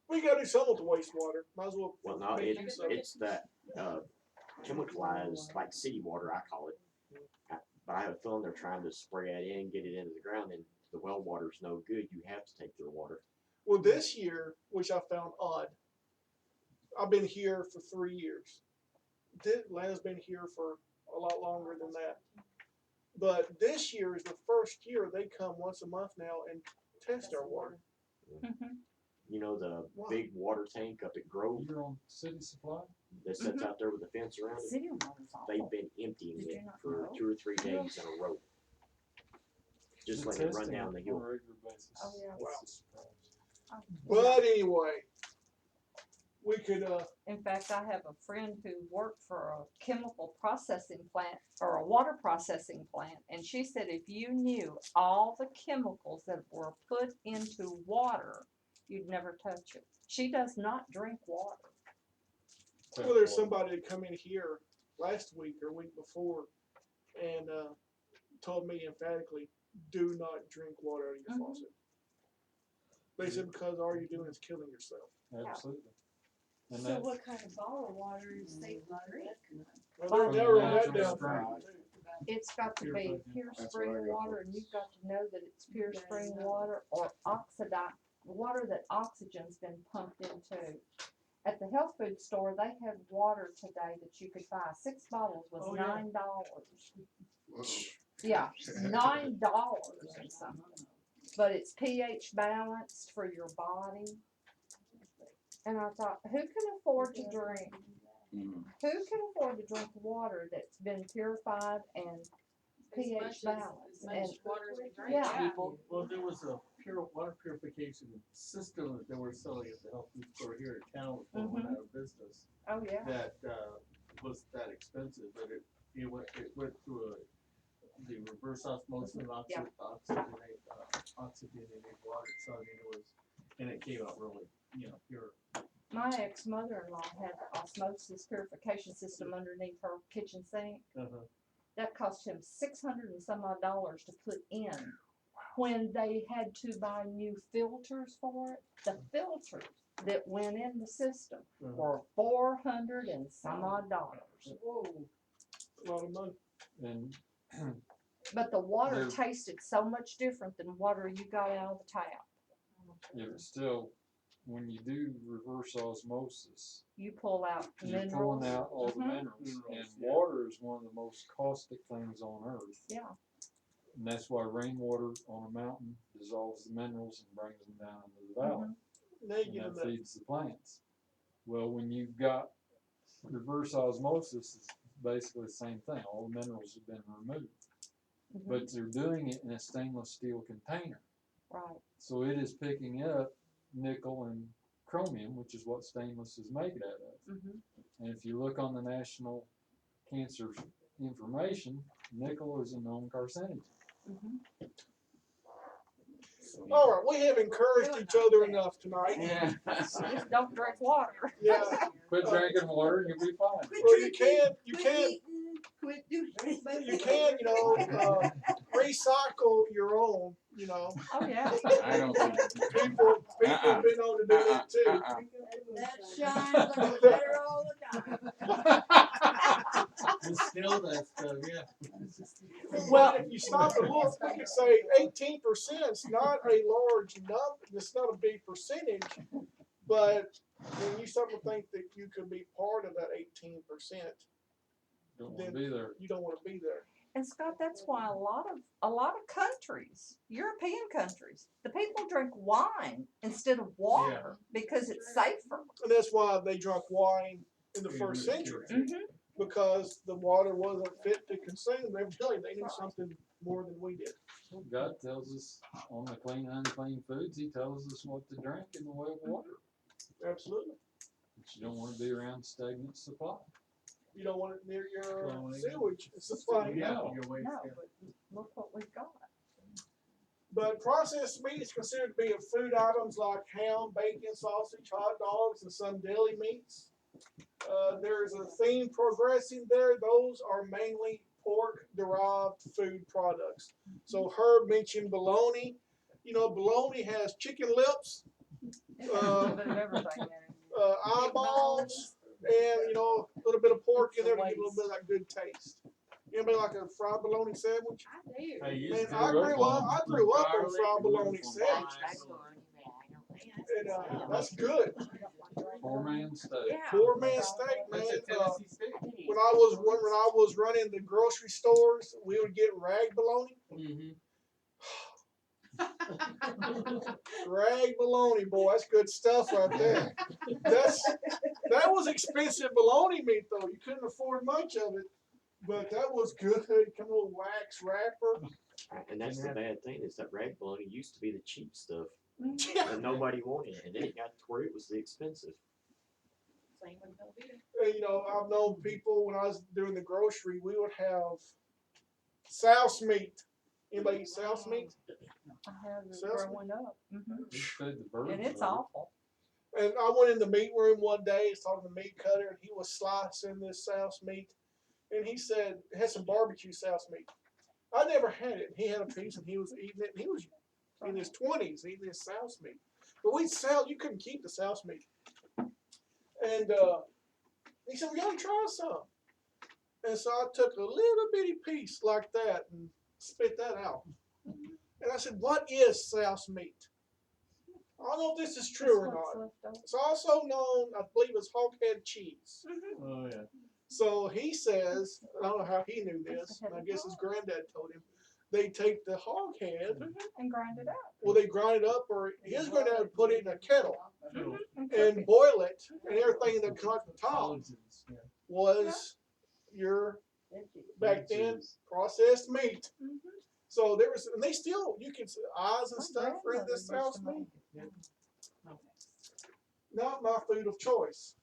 We gotta do something with the wastewater. Might as well. Well, no, make use of it. it's that, chemicalized, like city water, I call it. But I have a feeling they're trying to spray it in, get it into the ground, and the well water's no good. You have to take their water. Well, this year, which I found odd, I've been here for 3 years. Atlanta's been here for a lot longer than that. But this year is the first year they come once a month now and test our water. Mhm. You know, the Wow. big water tank up at Grove You're on city supply? that sits out there with the fence around it? City water's They've awful. been emptying Did you it not for know? 2 or 3 days in a row. Just letting it run Testing down the on hill. a regular basis. Oh, yeah. That's a surprise. But anyway, we could, In fact, I have a friend who worked for a chemical processing plant or a water processing plant, and she said if you knew all the chemicals that were put into water, you'd never touch it. She does not drink water. well, there's somebody that come in here last week or week before and told me emphatically do not drink water out of your Mhm. faucet. They said because all you're doing is killing yourself. Absolutely. And So that, what kind of bottled water is safe to drink? Well, From they narrowed that natural down. spring. It's got to be pure That's what I spring got water, for and you've got to know that it's pure spring water or oxidized, water that oxygen's been pumped into. At the health food store, they have water today that you could buy. 6 bottles was Oh, yeah. $9. Yeah, $9 or something. But it's pH balanced for your body. And I thought, who can afford to drink? Mhm. Who can afford to drink water that's been purified and pH balanced? As much And water as we drink. yeah. Well, there was a pure water purification system that they were selling at the health food store here in town before it went out of business. Oh yeah. That was that expensive, but it went through the reverse osmosis Yeah. oxygenated water. So I mean it was, and it came out really, pure. My ex-mother-in-law had the osmosis purification system underneath her kitchen sink. That cost him $600 and some odd dollars to put in. When they had to buy new filters for it, the filters that went in the system were $400 and some odd dollars. Whoa. A lot of money. and But the water They're- tasted so much different than water you got out of the tap. yeah, but still, when you do reverse osmosis, You pull out you're minerals. pulling out all the Mhm. minerals, and Minerals, yeah. water is one of the most caustic things on earth. Yeah. And that's why rainwater on a mountain dissolves the minerals and brings them down into the valley. They And get them that feeds the plants. Well, when you've got reverse osmosis, it's basically the same thing. All the minerals have been removed. Mhm. But they're doing it in a stainless steel container. Right. So it is picking up nickel and chromium, which is what stainless is made out of. Mhm. And if you look on the National Cancer Information, nickel is a known carcinogen. Mhm. All right, we have encouraged each other enough tonight. Yeah. Just don't drink water. Yeah. Quit drinking water and you'll be fine. Well, you can, Quit doing anything. you can, recycle your own, Oh yeah. I don't think. People have been able to do that too. That shines like a better all the time. Distill that stuff, yeah. Well, if you stop and look, we could say 18% is not a large number, it's not a big percentage, but when you start to think that you could be part of that 18%, Don't want to be there. you don't want to be there. And Scott, that's why a lot of countries, European countries, the people drink wine instead of water because it's safer. And that's why they drank wine in the first century, Mhm. because the water wasn't fit to consume. They knew something more than we did. Well, God tells us on the clean and unclean foods, He tells us what to drink in the way of water. Absolutely. But you don't want to be around stagnant supply. You don't want it near your Flowing. sewage. It's just like, Yeah, No. your waste, No, yeah. but look what we've got. But processed meat is considered to be of food items like ham, bacon, sausage, hot dogs, and some deli meats. There's a theme progressing there. Those are mainly pork-derived food products. So Herb mentioned bologna. Bologna has chicken lips, It has a little bit of everything in it. eyeballs, and a little bit of pork in there to get a little bit of that good taste. Anybody like a fried bologna sandwich? I do. I used Man, to. I grew up on fried bologna Garlic, sandwiches, and that's good. Poor man's steak. Yeah. Poor man's steak, man. That's a Tennessee steak. When I was running the grocery stores, we would get rag bologna. Rag bologna, boy, that's good stuff right there. That was expensive bologna meat though. You couldn't afford much of it, but that was good. Come on, wax wrapper. And that's the bad thing, is that rag bologna used to be the cheap stuff Yeah. that nobody wanted, and then it got to where it was the expensive. Same with Velveeta. And, I've known people when I was doing the grocery, we would have souse meat. Anybody eat souse meat? I have it Sells me. growing up. Mhm. We fed the birds. And it's with it. awful. And I went in the meat room one day, I was talking to the meat cutter, and he was slicing this souse meat. And he said, it had some barbecue souse meat. I never had it. He had a piece and he was eating it. And he was in his 20s eating his souse meat. But you couldn't keep the souse meat. And he said, "We gotta try some." And so I took a little bitty piece like that and spit that out. And I said, "What is souse meat?" I don't know if this is true or not. It's also known, I believe, as hog head cheese. Oh, yeah. So he says, I don't know how he knew this, and I guess his granddad told him, they take the hog head, And grind it up. well, they grind it up, or his granddad would put it in a kettle Little and boil it, and everything that comes at the top collagens, yeah. was your, back then, Cheese. processed meat. So there was, and they still, you can see eyes and stuff are in this souse meat. Not my food of choice.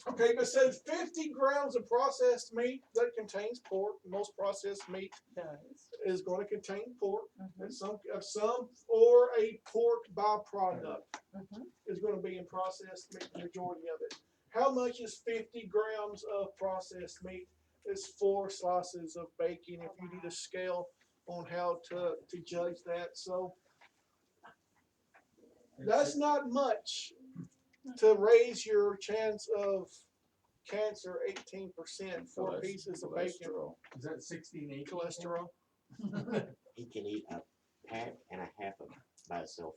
Okay, but it says 50 grams of processed meat that contains pork. Most processed meat is going to contain pork, and some or a pork byproduct is going to be in processed meat. The majority of it. How much is 50 grams of processed meat? It's 4 slices of bacon. If you need a scale on how to judge that, so that's not much to raise your chance of cancer 18%. 4 pieces of bacon. Is that 16, 18? Cholesterol. He can eat a pack and a half of it by itself.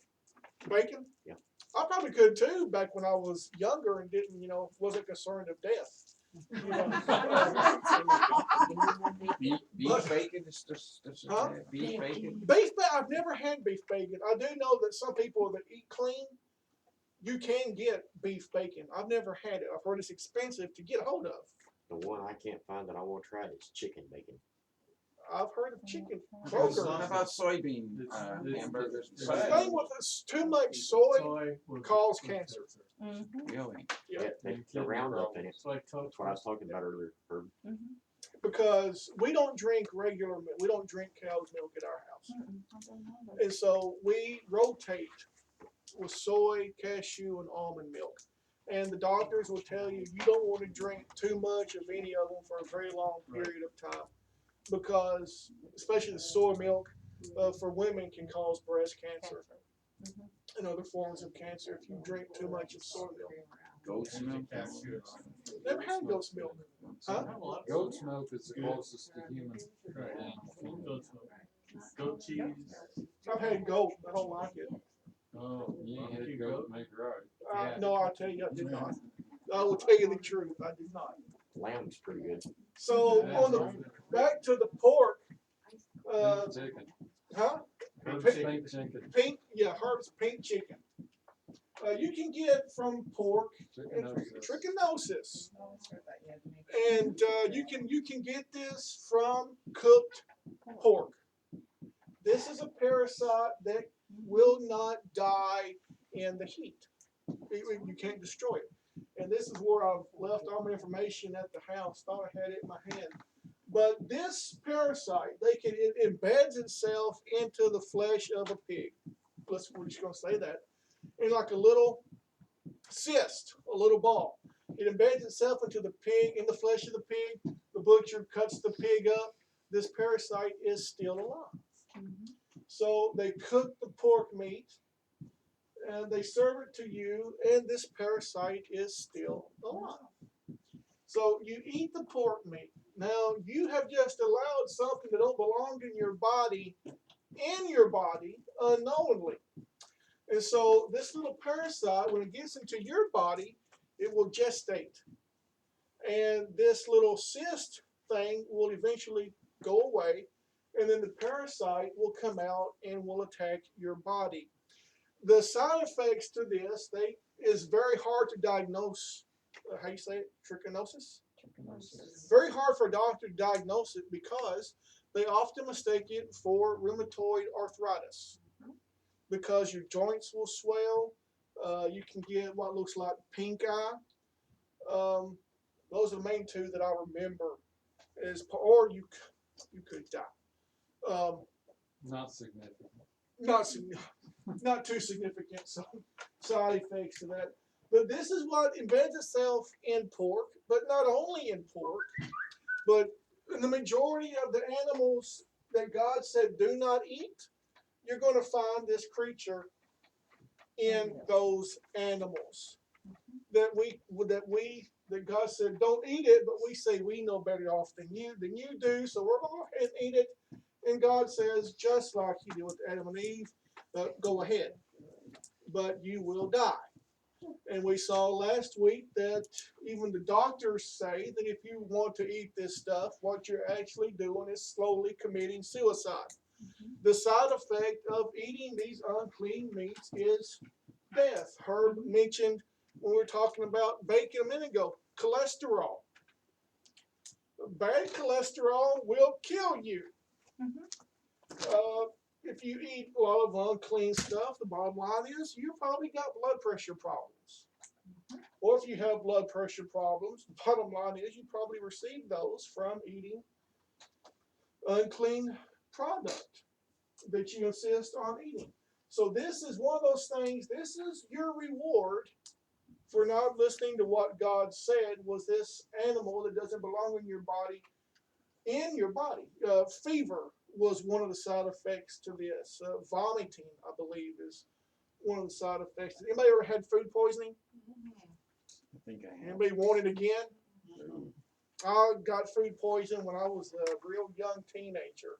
Bacon? Yeah. I probably could too back when I was younger and didn't, wasn't concerned of death. Beef bacon is just Huh? beef bacon. I've never had beef bacon. I do know that some people that eat clean, you can get beef bacon. I've never had it. I've heard it's expensive to get a hold of. The one I can't find that I want to try is chicken bacon. I've heard of chicken How burger. about soybean hamburgers? The thing with this, too much soy will cause cancer. Really? Yeah. The Roundup in it. It's like That's what I was talking about earlier. Herb. Because we don't drink regular milk. We don't drink cow's milk at our house. And so we rotate with soy, cashew, and almond milk. And the doctors will tell you you don't want to drink too much of any of them for a very long period of time. Because, especially the soy milk, for women can cause breast cancer and other forms of cancer if you drink too much of soy milk. Goat's milk? Never had goat's milk. Huh? Goat's milk is the closest to human. Goat's milk. Goat cheese. I've had goat. I don't like it. Oh, you ain't had goat, make right. No, I'll tell you, I did not. I will tell you the truth. I did not. Lamb's pretty good. So on the back to the pork. Chicken. Huh? Pink chicken. Pink, yeah, Herb's pink chicken. You can get from pork trichinosis, and you can get this from cooked pork. This is a parasite that will not die in the heat. You can't destroy it. And this is where I've left all my information at the house. Thought I had it in my hand. But this parasite, it embeds itself into the flesh of a pig. We're just going to say that. In like a little cyst, a little ball. It embeds itself into the pig, in the flesh of the pig. The butcher cuts the pig up. This parasite is still alive. So they cook the pork meat and they serve it to you, and this parasite is still alive. So you eat the pork meat. Now you have just allowed something that don't belong in your body unknowingly. And so this little parasite, when it gets into your body, it will gestate. And this little cyst thing will eventually go away, and then the parasite will come out and will attack your body. The side effects to this, is very hard to diagnose. How you say it? Trichinosis? Very hard for a doctor to diagnose it because they often mistake it for rheumatoid arthritis. Because your joints will swell. You can get what looks like pink eye. Those are the main two that I remember. Or you could die. Not significant. Not too significant side effects to that. But this is what embeds itself in pork, but not only in pork, but in the majority of the animals that God said do not eat, you're going to find this creature in those animals. That God said don't eat it, but we say we know better off than you do, so we're going to go ahead and eat it. And God says, just like He did with Adam and Eve, go ahead, but you will die. And we saw last week that even the doctors say that if you want to eat this stuff, what you're actually doing is slowly committing suicide. The side effect of eating these unclean meats is death. Herb mentioned when we were talking about bacon a minute ago, cholesterol. Bad cholesterol will kill you. If you eat a lot of unclean stuff, the bottom line is you probably got blood pressure problems. Or if you have blood pressure problems, the bottom line is you probably received those from eating unclean product that you insist on eating. So this is one of those things, this is your reward for not listening to what God said was this animal that doesn't belong in your body. Fever was one of the side effects to this. Vomiting, I believe, is one of the side effects. Anybody ever had food poisoning? I think I have. Anybody want it again? I got food poisoning when I was a real young teenager.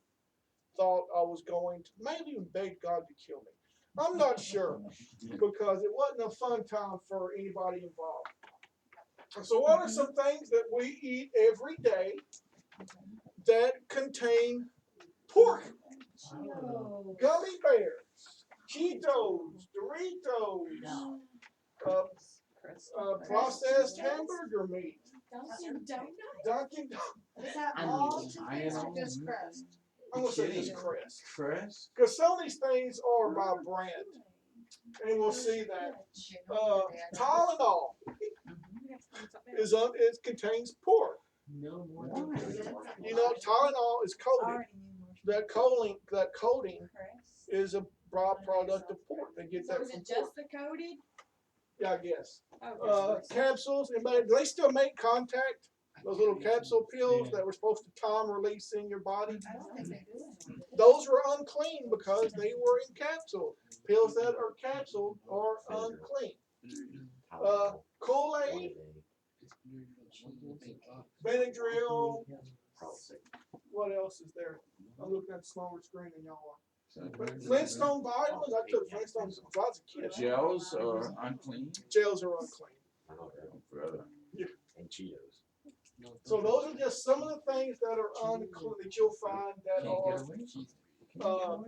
Thought I was going to, maybe even begged God to kill me. I'm not sure, because it wasn't a fun time for anybody involved. So what are some things that we eat every day that contain pork? Gummy bears, Cheetos, Doritos, processed hamburger meat, Dunkin' Donuts? Dunkin' Is that I'm all using toothpaste or iron. just crust? I'm gonna say Kidding. just Crest, Crest? because some of these things are by brand, and we'll see that. Tylenol it contains pork. No more. Why? You know, Tylenol is coated. That coating is a byproduct of pork. They get So that is from it pork. just the coated? Yeah, I guess. Okay. Capsules. Anybody? Do they still make Contact? Those little capsule pills that were supposed to time release in your body. I don't think they do. Those were unclean because they were in capsule. Pills that are capsuled are unclean. Kool-Aid, Benadryl. What else is there? I'm looking at the smaller screen than y'all are. Flintstone vitamins. I took Flintstones since I was a kid. Gels are unclean? Gels are unclean. Oh, brother. And Cheetos. So those are just some of the things that are unclean that you'll find that are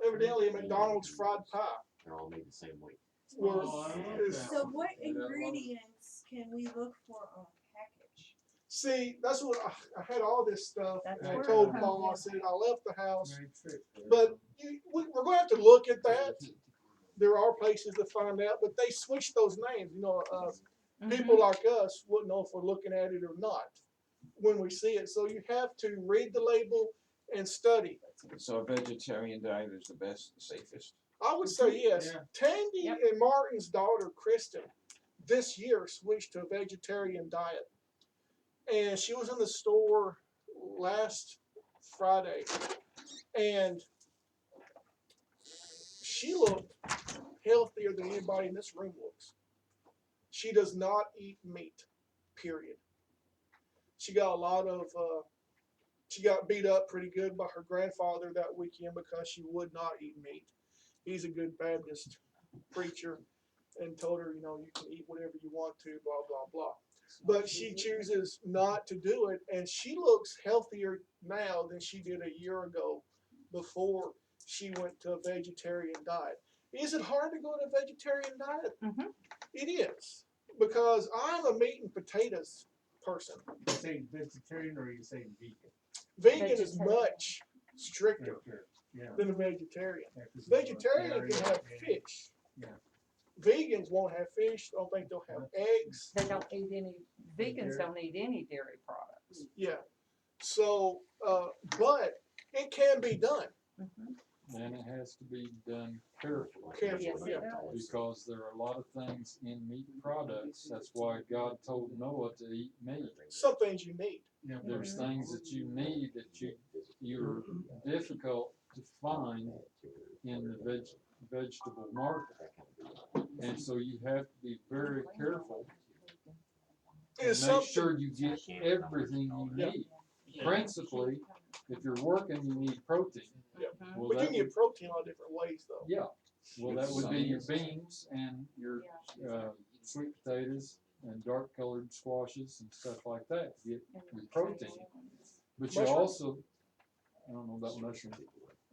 evidently McDonald's fried pie. They're all made the same way. So what ingredients can we look for on a package? See, that's what I had all this stuff, That's and I where told it comes Paul, I in. said, I left the house, but we're going to have to look at that. There are places to find out, but they switch those names. You know, people like us wouldn't know if we're looking at it or not when we see it. So you have to read the label and study. So a vegetarian diet is the best, safest? I would say yes. Yeah. Tandy Yep. and Martin's daughter, Kristen, this year switched to a vegetarian diet. And she was in the store last Friday, and she looked healthier than anybody in this room looks. She does not eat meat, period. She got a lot of, she got beat up pretty good by her grandfather that weekend because she would not eat meat. He's a good Baptist preacher and told her, you know, you can eat whatever you want to, blah, blah, blah. But she chooses not to do it, and she looks healthier now than she did a year ago before she went to a vegetarian diet. Is it hard to go to a vegetarian diet? It is, because I'm a meat and potatoes person. You saying vegetarian or are you saying vegan? Vegan is Vegetarian. much stricter Yeah. than a vegetarian. Yeah, 'cause it's Vegetarian dairy can have and- fish. Yeah. Vegans won't have fish. I don't think they'll have eggs. They don't eat any, vegans don't eat any dairy products. Yeah. So, but it can be done. And it has to be done carefully. Carefully, Yes, it yeah. does. Because there are a lot of things in meat products, that's why God told Noah to eat meat. Some things you need. Yeah. There's things that you need that you you're difficult to find in the vegetable market. And so you have to be very careful and It's make something, sure you get everything you Yeah. need. Principally, if you're working, you need protein. Yeah. Well, we that can get would, protein all different ways though. yeah, well, that would be your beans and your sweet potatoes and dark colored squashes and stuff like that, to get your protein. But you Mushrooms. also, I don't know about mushrooms,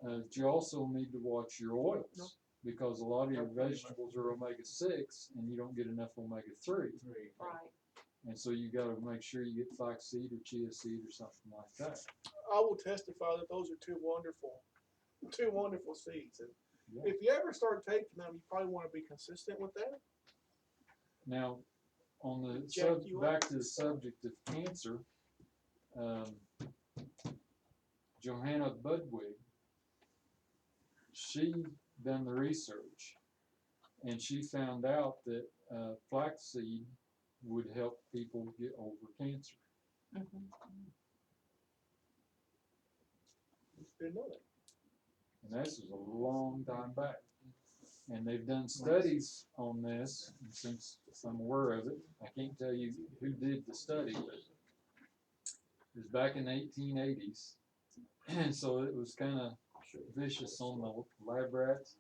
but you also need to watch your oils, because a lot of your vegetables are omega-6 and you don't get enough omega-3. Right. And so you gotta make sure you get flaxseed or chia seed or something like that. I will testify that those are two wonderful seeds. And Yeah. if you ever start taking them, you probably want to be consistent with that. Now, on the Jack, you back to the subject of cancer, Johanna Budwig, she done the research, and she found out that flaxseed would help people get over cancer. Didn't know that. And this was a long time back. And they've done studies on this, and since I'm aware of it, I can't tell you who did the study, but it was back in the 1880s. And so it was kind of vicious on the lab rats.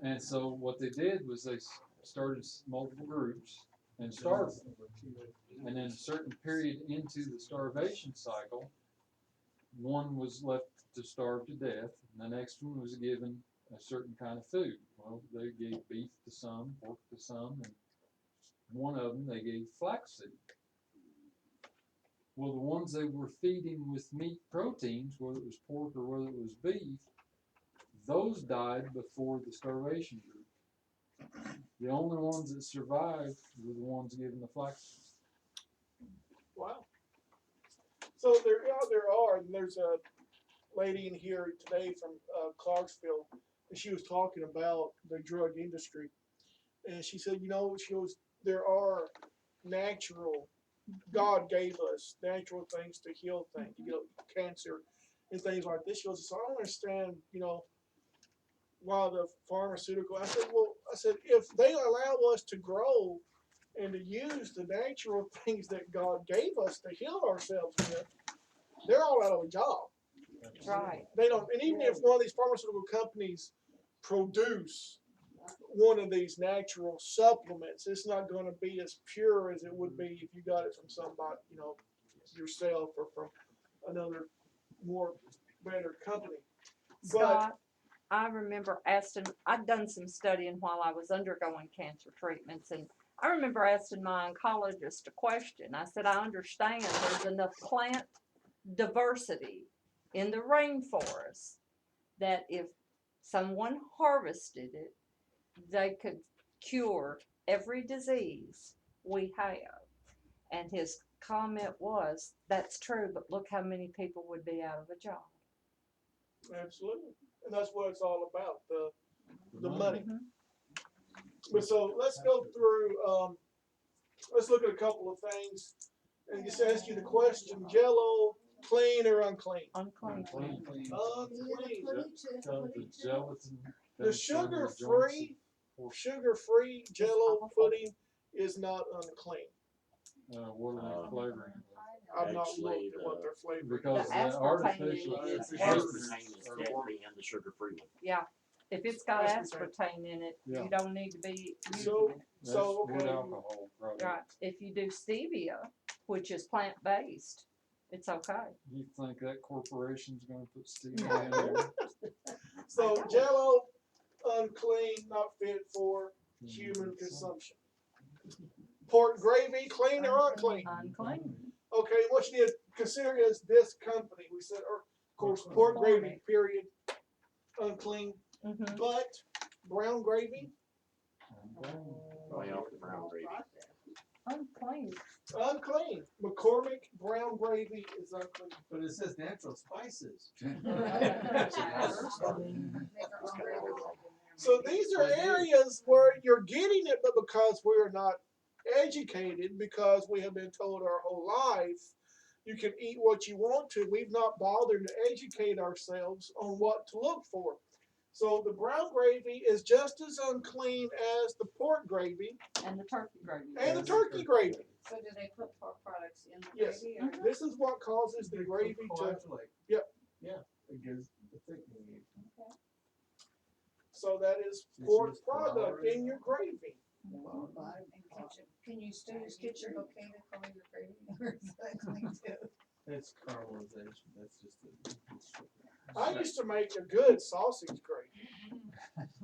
And so what they did was they started multiple groups and starved them. And then a certain period into the starvation cycle, one was left to starve to death, and the next one was given a certain kind of food. Well, they gave beef to some, pork to some, and one of them they gave flaxseed. Well, the ones they were feeding with meat proteins, whether it was pork or whether it was beef, those died before the starvation group. The only ones that survived were the ones given the flaxseed. Wow. So there's a lady in here today from Clarksville, and she was talking about the drug industry, and she said, there are natural, God gave us natural things to heal things, cancer and things like this. She goes, so I don't understand, why the pharmaceutical. I said, if they allow us to grow and to use the natural things that God gave us to heal ourselves with, they're all out of a job. Right. They don't, and even if one of these pharmaceutical companies produce one of these natural supplements, it's not going to be as pure as it would be if you got it from somebody, yourself or from another more better company. Scott, I remember asking, I'd done some studying while I was undergoing cancer treatments, and I remember asking my oncologist a question. I said, I understand there's enough plant diversity in the rainforest that if someone harvested it, they could cure every disease we have. And his comment was, that's true, but look how many people would be out of a job. Absolutely. And that's what it's all about, the money. Mhm. But so let's go through, let's look at a couple of things and just ask you the question, Jello, clean or unclean? Unclean. Unclean. The gelatin. The sugar-free Jello pudding is not unclean. What are they flavoring? I've not Actually, looked at what they're flavoring. Because The the aspartame artificial is sweeteners Aspartame is are definitely in the sugar-free one. Yeah, if it's got Aspartame. aspartame in it, Yeah. you don't need to be using So- it. that's So, wood okay. alcohol product. Right, if you do stevia, which is plant-based, it's okay. You think that corporation's gonna put stevia in there? So Jello, unclean, not fit for human consumption. Pork gravy, clean or unclean? Unclean. Okay, what you need to consider is this company. We said, or of course, pork gravy, period, unclean. Mhm. But brown gravy, Well, brown gravy. Unclean. unclean. McCormick brown gravy is unclean. But it says natural spices. So these are areas where you're getting it, but because we're not educated, because we have been told our whole life You can eat what you want to. We've not bothered to educate ourselves on what to look for. So the brown gravy is just as unclean as the pork gravy And the turkey gravy. and the turkey gravy. So do they put pork products in the Yes. gravy or? This is what causes the gravy to. Coagulate. Yep. Yeah, it gives the thickening. So that is Just pork use flour product in and- your gravy. Well, and kitchen, can you still use kitchen bouquet to call your gravy? Or is that clean too? It's caramelization, that's just a. I used to make a good sausage gravy.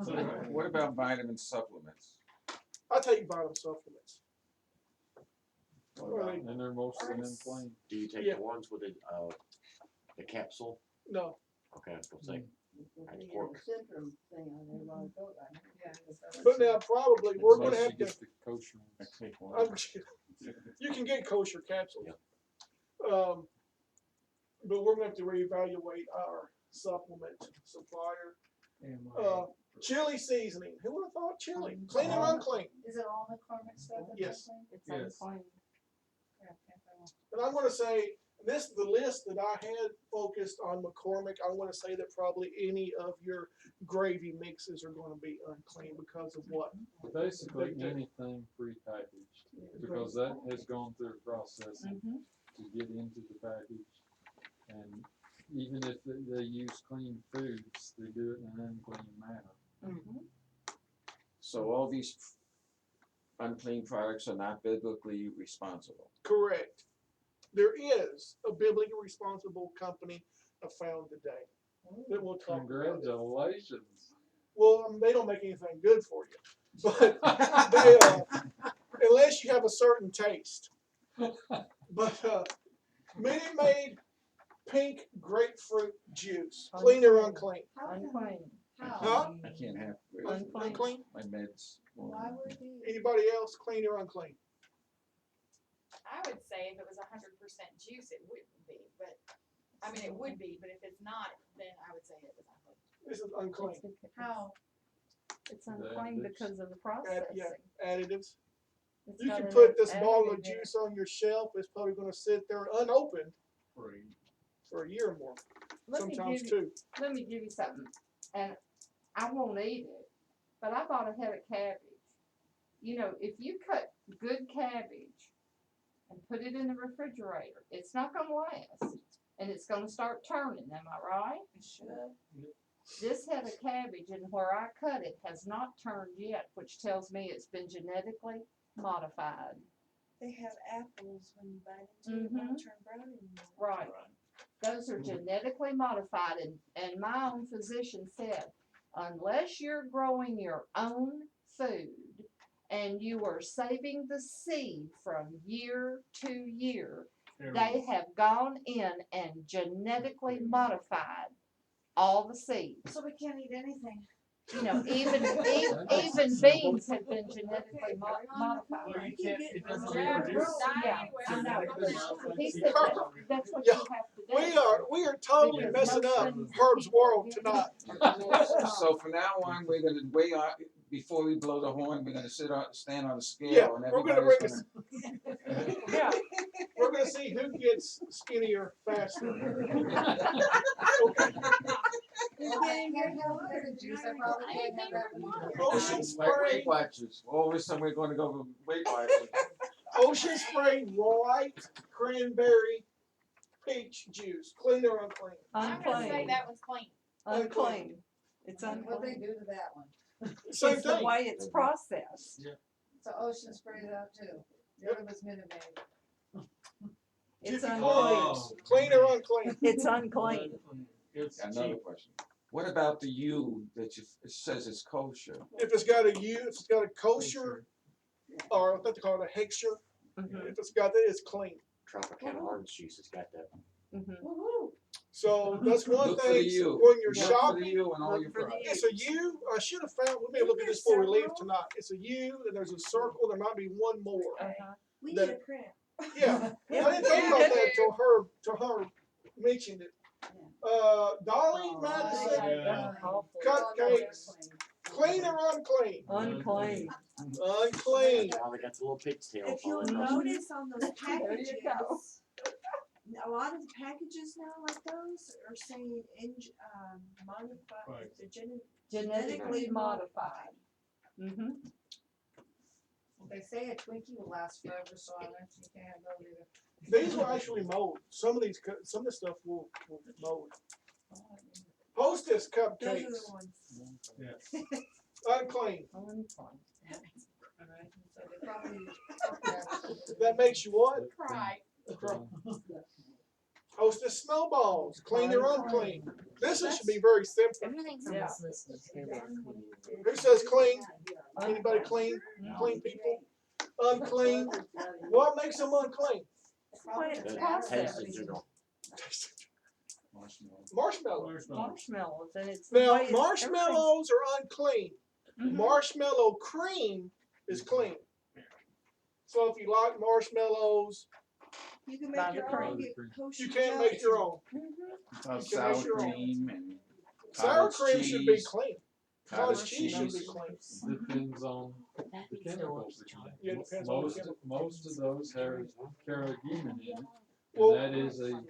So, What about vitamin supplements? I take vitamin supplements. What about- And they're mostly unclean. Do you take Yeah. the ones with the capsule? No, Okay, I was gonna say, that's pork. Syndrome thing on there, long ago, Yeah. but now probably we're gonna Unless you have to. get the kosher I ones. take one. You can get kosher capsules. But we're gonna have to reevaluate our supplement supplier. and Chili seasoning. Who would have thought chili? Clean or unclean? Is it all McCormick stuff? that's Yes. unclean? It's Yes. unclean. Yeah, can't find one. And I'm gonna say this, the list that I had focused on McCormick, I wanna say that probably any of your gravy mixes are gonna be unclean because of what? Basically, They do. anything prepackaged, because that has gone through a process Mhm. to get into the package. And even if they use clean foods, they do it in an unclean manner. Mhm. So all these unclean products are not biblically responsible. Correct. There is a biblically responsible company I found today that we'll talk about. Congratulations. Well, they don't make anything good for you, but unless you have a certain taste. But Minute Maid pink grapefruit juice, clean or unclean? Unclean. Huh? I can't have Unclean. Unclean? my meds. Why would they? Anybody else, clean or unclean? I would say if it was 100% juice, it wouldn't be, but, I mean, it would be, but if it's not, then I would say it was unclean. This is unclean. How? It's unclean it's- because of the Yeah, processing. additives. It's You got can an put this bottle of additive in it. juice on your shelf. It's probably going to sit there unopened free. for a year or more, Let me sometimes give you, two. let me give you something, and I won't eat it, but I bought a head of cabbage. You know, if you cut good cabbage and put it in the refrigerator, it's not gonna last, and it's gonna start turning, am I right? It should. This head of cabbage and where I cut it has not turned yet, which tells me it's been genetically modified. They have apples when you bite into it, won't turn brown anymore. Right. Those are genetically modified, and my own physician said, unless you're growing your own food and you are saving the seed from year to year, they have gone in and genetically modified all the seeds. So we can't eat anything. You know, even beans have been genetically modified. Well, you can't, it doesn't Yeah, reproduce. Yeah, I know. Genetically modified He seed. said that's what you have to do. We are totally Because messing most up things that Herb's people world get tonight. are genetically So from now on, we're gonna weigh on, before we blow the horn, we're gonna stand on a scale Yeah, and we're gonna bring everybody's us. gonna. Yeah. We're gonna see who gets skinnier faster. Okay. Well, I can't have better juice, I probably can't have that one. Ocean Like Spray, Weight Watchers, all of a sudden we're gonna go with Weight Watchers. Ocean Spray white cranberry peach juice, clean or unclean? I'm gonna say Unclean. that one's clean. Unclean. It's And what they unclean. do to that one? Same It's the thing. way it's processed. So Ocean sprayed it out too. The other was Minute Maid. It's Jiffy unclean. Crumbs, clean or unclean? It's unclean. It's Another cheap. question. What about the U that it says it's kosher? If it's got a U, if it's got a kosher, or I think they call it a hexture, Mhm, if it's got that, it's clean. Tropicana orange juice has got that. mhm. Woo-hoo. So that's one Look for the thing, U. when you're Look for the shopping, U and all Look your for the products. it's a U. I should have found, we'll be able to look at this before we leave tonight. It's a U, and there's a circle, there might be one more. Uh-huh. We That- need a cramp. Yeah, I didn't think about that till her mentioned it. Dolly Madison, Yeah. cupcakes, clean or unclean? Unclean. Unclean. Now they got the little pigtail If you'll falling off. notice on those There you go. packages, a lot of packages now like those are saying modified, Right. they're Genetically modified. Mm-hmm. They say a Twinkie will last forever, so I bet you can't go to These will actually mold. Some of these, some of this stuff will mold. Hostess those are the cupcakes, ones. Yeah. unclean. Unclean. Alright, so they probably. That makes you what? Cry. Hostess snowballs, clean or unclean. This one should be very simple. Everything's on Yeah. this list is very clean. Who says clean? Anybody clean? Clean people? Unclean? What makes them unclean? When it's The taste processed. in general. Marshmallow. Marshmallow. Marshmallows, and it's. the Now, way it's- marshmallows are unclean. Mhm. Marshmallow cream is clean. So if you like marshmallows, You can Buy make the your cream. own, get kosher you can't make your own. Mhm. About You can sour make your own. cream and Sour cottage cream should be cheese. clean. Cottage Cottage cheese should be cheese. clean. Depends on That the needs to chemicals. work. again. Yeah, it depends on the chemical. Most of those have carrageenan in it, Well- and that is a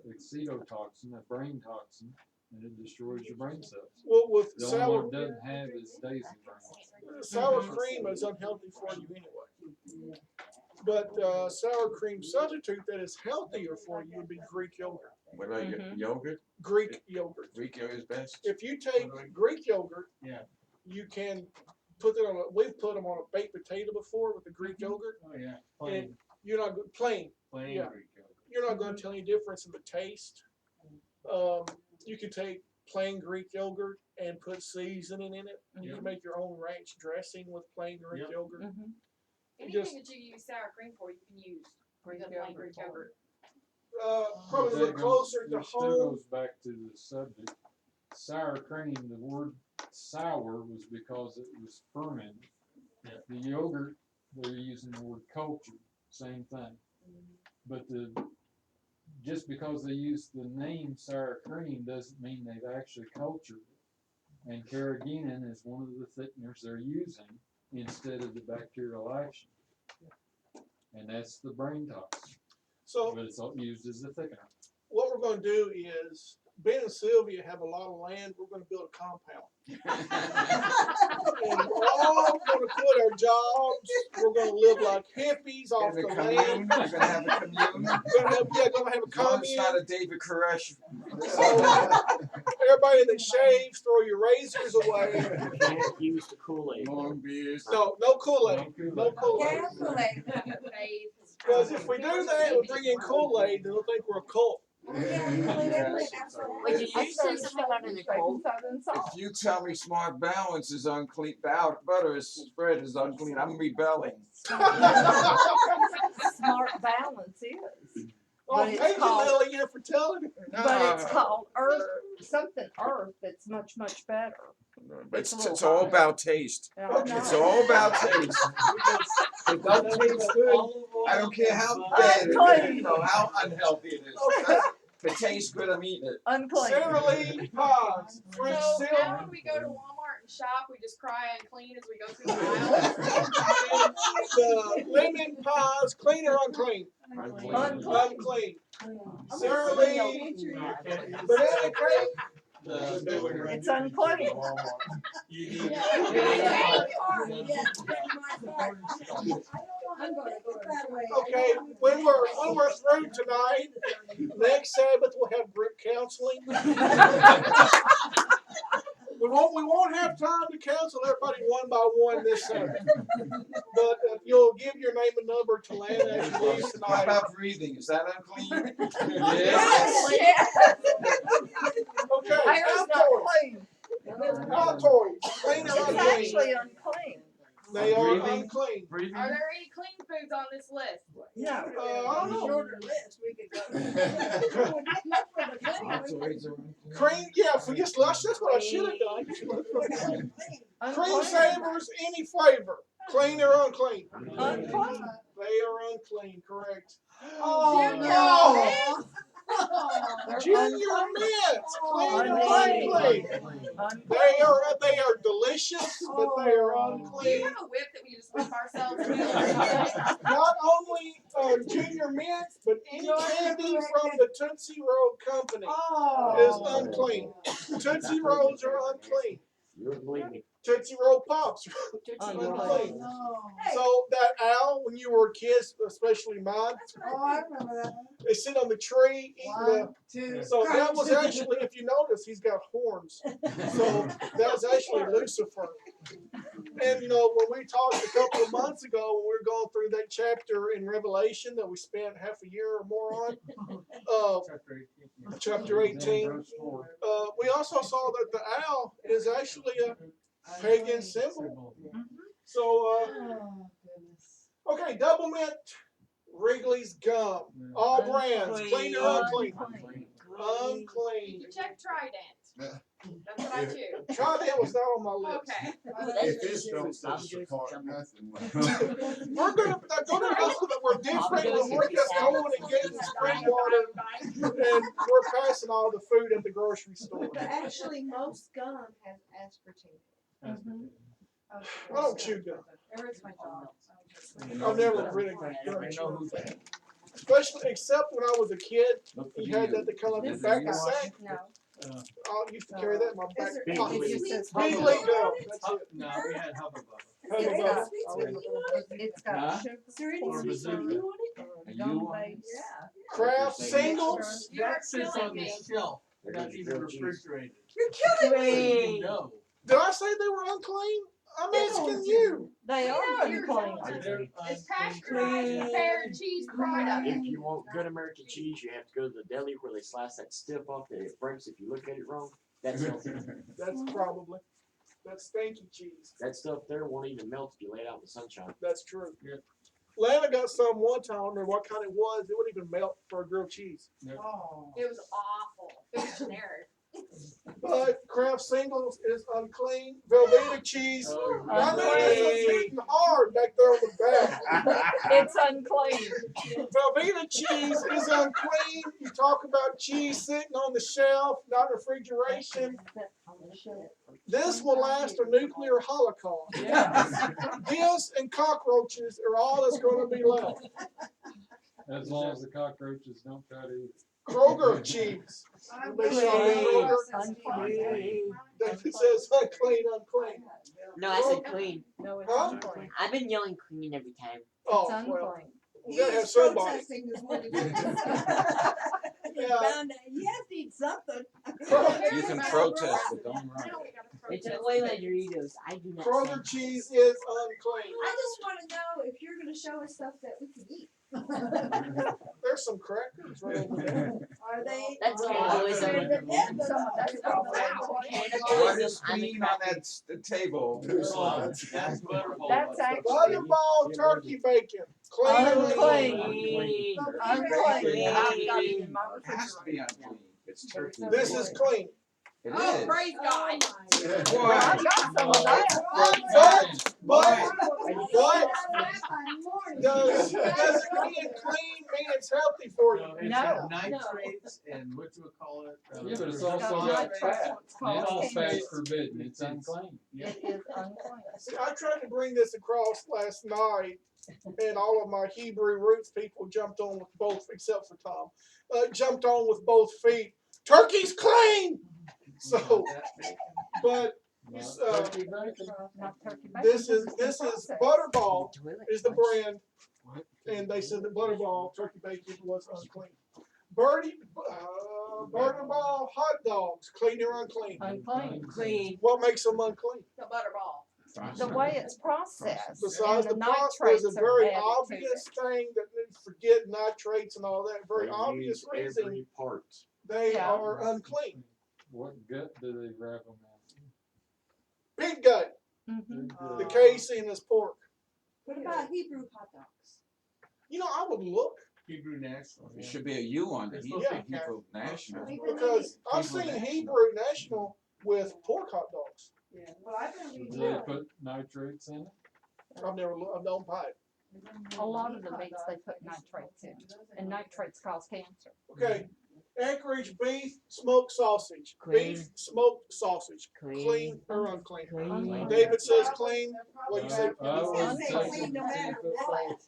excitotoxin, a brain toxin, and it destroys your brain cells. Well, with The only sour, one it doesn't have is daisy brain. sour cream is unhealthy for you anyway. But sour cream substitute that is healthier for you would be Greek yogurt. What about Mhm. yogurt? Greek yogurt. Greek yogurt is best. If you take Greek yogurt, Yeah. you can put it on we've put them on a baked potato before with the Greek yogurt. Oh, yeah. Plain, You're not plain. plain yeah. Greek yogurt. You're not going to tell any difference in the taste. You can take plain Greek yogurt and put seasoning in it. You Yep. can make your own ranch dressing with plain Greek Yep. yogurt. Mhm. Anything that you use sour cream for, you can use Greek the plain yogurt Greek for yogurt. Probably a But little that closer to it still home. goes back to the subject. Sour cream, the word sour was because it was fermented. Yeah. The yogurt, they're using the word cultured, same thing. But just because they use the name sour cream doesn't mean they've actually cultured it. And carrageenan is one of the thickeners they're using instead of the bacterial action. And that's the brain toxin, So but it's all used as a thickener. what we're going to do is Ben and Sylvia have a lot of land. We're going to build a compound. And we're all going to quit our jobs. We're going to live like hippies off Have the a commune. land. We're gonna have a commune. We're going to have a As long as it's not commune. a David Koresh. Everybody that shaves, throw your razors away. You can't use the Kool-Aid. Long beers. No Kool-Aid. No Kool-Aid. Faith. Because if we do that, we bring in Kool-Aid, they'll think we're a cult. Would you use those to put on in the cold? If you tell me Smart Balance is unclean, butter is spread is unclean, I'm rebelling. Smart balance is, Oh, But it's thank you, called- Lily, yeah, for telling me. but it's called earth, something earth that's much, much better. But It's a it's little all higher. about taste. I don't It's know. all about taste. It doesn't taste good. I don't care how bad it is, Unclean. you know, how unhealthy it is. If it tastes good, I'm eating it. Unclean. Sarah Lee Paz, French So silk. now when we go to Walmart and shop, we just cry unclean as we go through the aisles. The lemon pies, clean or unclean? Unclean. Unclean. Sarah Lee, banana cake, It's unclean. You need. okay, when we're through tonight, next Sabbath we'll have group counseling. We won't have time to counsel everybody one by one this Sabbath. But if you'll give your name and number to Lana as you leave How tonight. about breathing? Is that unclean? Okay, Hair's not clean. Altoids, clean or It's unclean? actually unclean. They are Breathing. unclean. Breathing. Are there any clean foods on this list? No. I don't know. Shorter list, we could go. Altoids are unclean. Cream, yeah, if we just lush, that's what I should have done. Cream savers, any flavor, clean or unclean? Unclean. They are unclean, correct. Junior no. They're Junior mints, clean or Unclean. unclean? Unclean. They are delicious, but they are Do you unclean. have a whip that we just whip ourselves with? Not only Junior mints, but any candy candy from the Tootsie Roll Company is Oh. unclean. Tootsie Rolls are unclean. You wouldn't believe me. Tootsie Roll Pops Oh, are no. unclean. No. So that owl, when you were a kid, especially mine, Oh, I remember that one. they sit on the tree eating the. One, two. So that was actually, if you notice, he's got horns. So that was actually Lucifer. And you know, when we talked a couple of months ago, when we were going through that chapter in Revelation that we spent half a year or more on, chapter 18, we also saw that the owl is actually a pagan symbol. So, Oh, goodness. okay, double mint Wrigley's gum, all brands, clean or unclean? Unclean. You check Trident. That's what I do. Trident was not on my list. Okay. If this don't set us apart, nothing will. We're gonna know that we're different when we're just going and getting spring water and we're passing all the food at the grocery store. But actually, most gum has aspartame. I don't chew gum. It hurts my jaw. I've never really done it. Especially, except when I was a kid, he had that to come up the back of the sack. No. I used to carry that in my back Is there pocket. any It sweet just Big says league Hubba gum, Bubba. that's it. No, we had Hubba Bubba. Is there Hubba any Bubba. sweet tea on it? It's Huh? got sugar. Is there any Or sweet bazooka. tea on it? A Gum U on it? base. Kraft singles. That sits on the me. shelf, not even refrigerated. You're killing me. No. Did I say they were unclean? I'm asking you. They are You're unclean. telling us. They're It's unclean. pasteurized prepared cheese product. If you want good American cheese, you have to go to the deli where they slice that stiff off that it breaks if you look at it wrong. That's That's probably. That's stinky cheese. that stuff there won't even melt if you lay it out in the sunshine. That's true. Yeah. Lana got some one time. I don't remember what kind it was. It wouldn't even melt for a grilled cheese. Oh. It was awful. It was generic. But Kraft singles is unclean. Velveeta cheese. Oh, I know this was hitting hard back there on the back. It's unclean. Velveeta cheese is unclean. You talk about cheese sitting on the shelf, not refrigeration. This will last a nuclear holocaust. This and cockroaches are all that's going to be left. As long as the cockroaches don't try to eat it. Kroger cheese. Everybody saw that Kroger? Unclean. David says unclean, unclean. No, I said clean. No, it's Huh? unclean. I've been yelling clean every time. Oh, It's well, unclean. we gotta have He's somebody. protesting this morning. Yeah. Found out he has to eat something. You can protest, but don't run. Now we gotta It's protest. away my Doritos. I do not. Kroger send- cheese is unclean. I just wanna know if you're gonna show us stuff that we can eat. There's some crackers right over there. Are they? That's are cannibalism. they the dead? Some of that's probably What Cannibalism. is I'm a clean on cracker. that the table? That's Butterball. That's actually Butterball turkey bacon. Clean or Unclean. Clean. unclean. I've got it in my It has to be unclean. It's turkey. This is clean. It Oh, is. praise God. Well, I got some of that. But does being clean mean it's healthy for you? No, it's No. got nitrates and what you would call it? Yeah, but it's there's also a got lot of fat. It's called Animal cancer. fat's forbidden. It's unclean. Yeah. It is unclean. See, I tried to bring this across last night, and all of my Hebrew roots people jumped on with both, except for Tom, jumped on with both feet. Turkey's clean! So, but Not Uh, turkey bacon. Not turkey bacon. this is because it's been Butterball Toilet is the flush. brand, and they said that Butterball turkey bacon was unclean. Butterball hot dogs, clean or unclean? unclean. Clean. What makes them unclean? The butterball. The way it's processed. Besides and the process, there's a nitrates are very added to obvious it. thing that you forget nitrates and all that. Very They obvious use reason every part. they Yeah. are unclean. What gut do they wrap them Pig gut, Mhm. in? the casein is pork. What about Hebrew hot dogs? You know, I would look Hebrew National. There yeah. should be a U on the It's Hebrew supposed to be Hebrew National. because I've Hebrew seen National. Hebrew National with pork hot dogs. Yeah, well, I've been Do reading. they put nitrates in it? I've never looked, I don't buy it. A lot of the meats they put nitrates in, and nitrates cause cancer. Okay, Anchorage beef smoked sausage. Clean. Beef smoked sausage. Clean. Clean or unclean? Clean. David says clean. What you say? I He's gonna would say say clean no matter something what.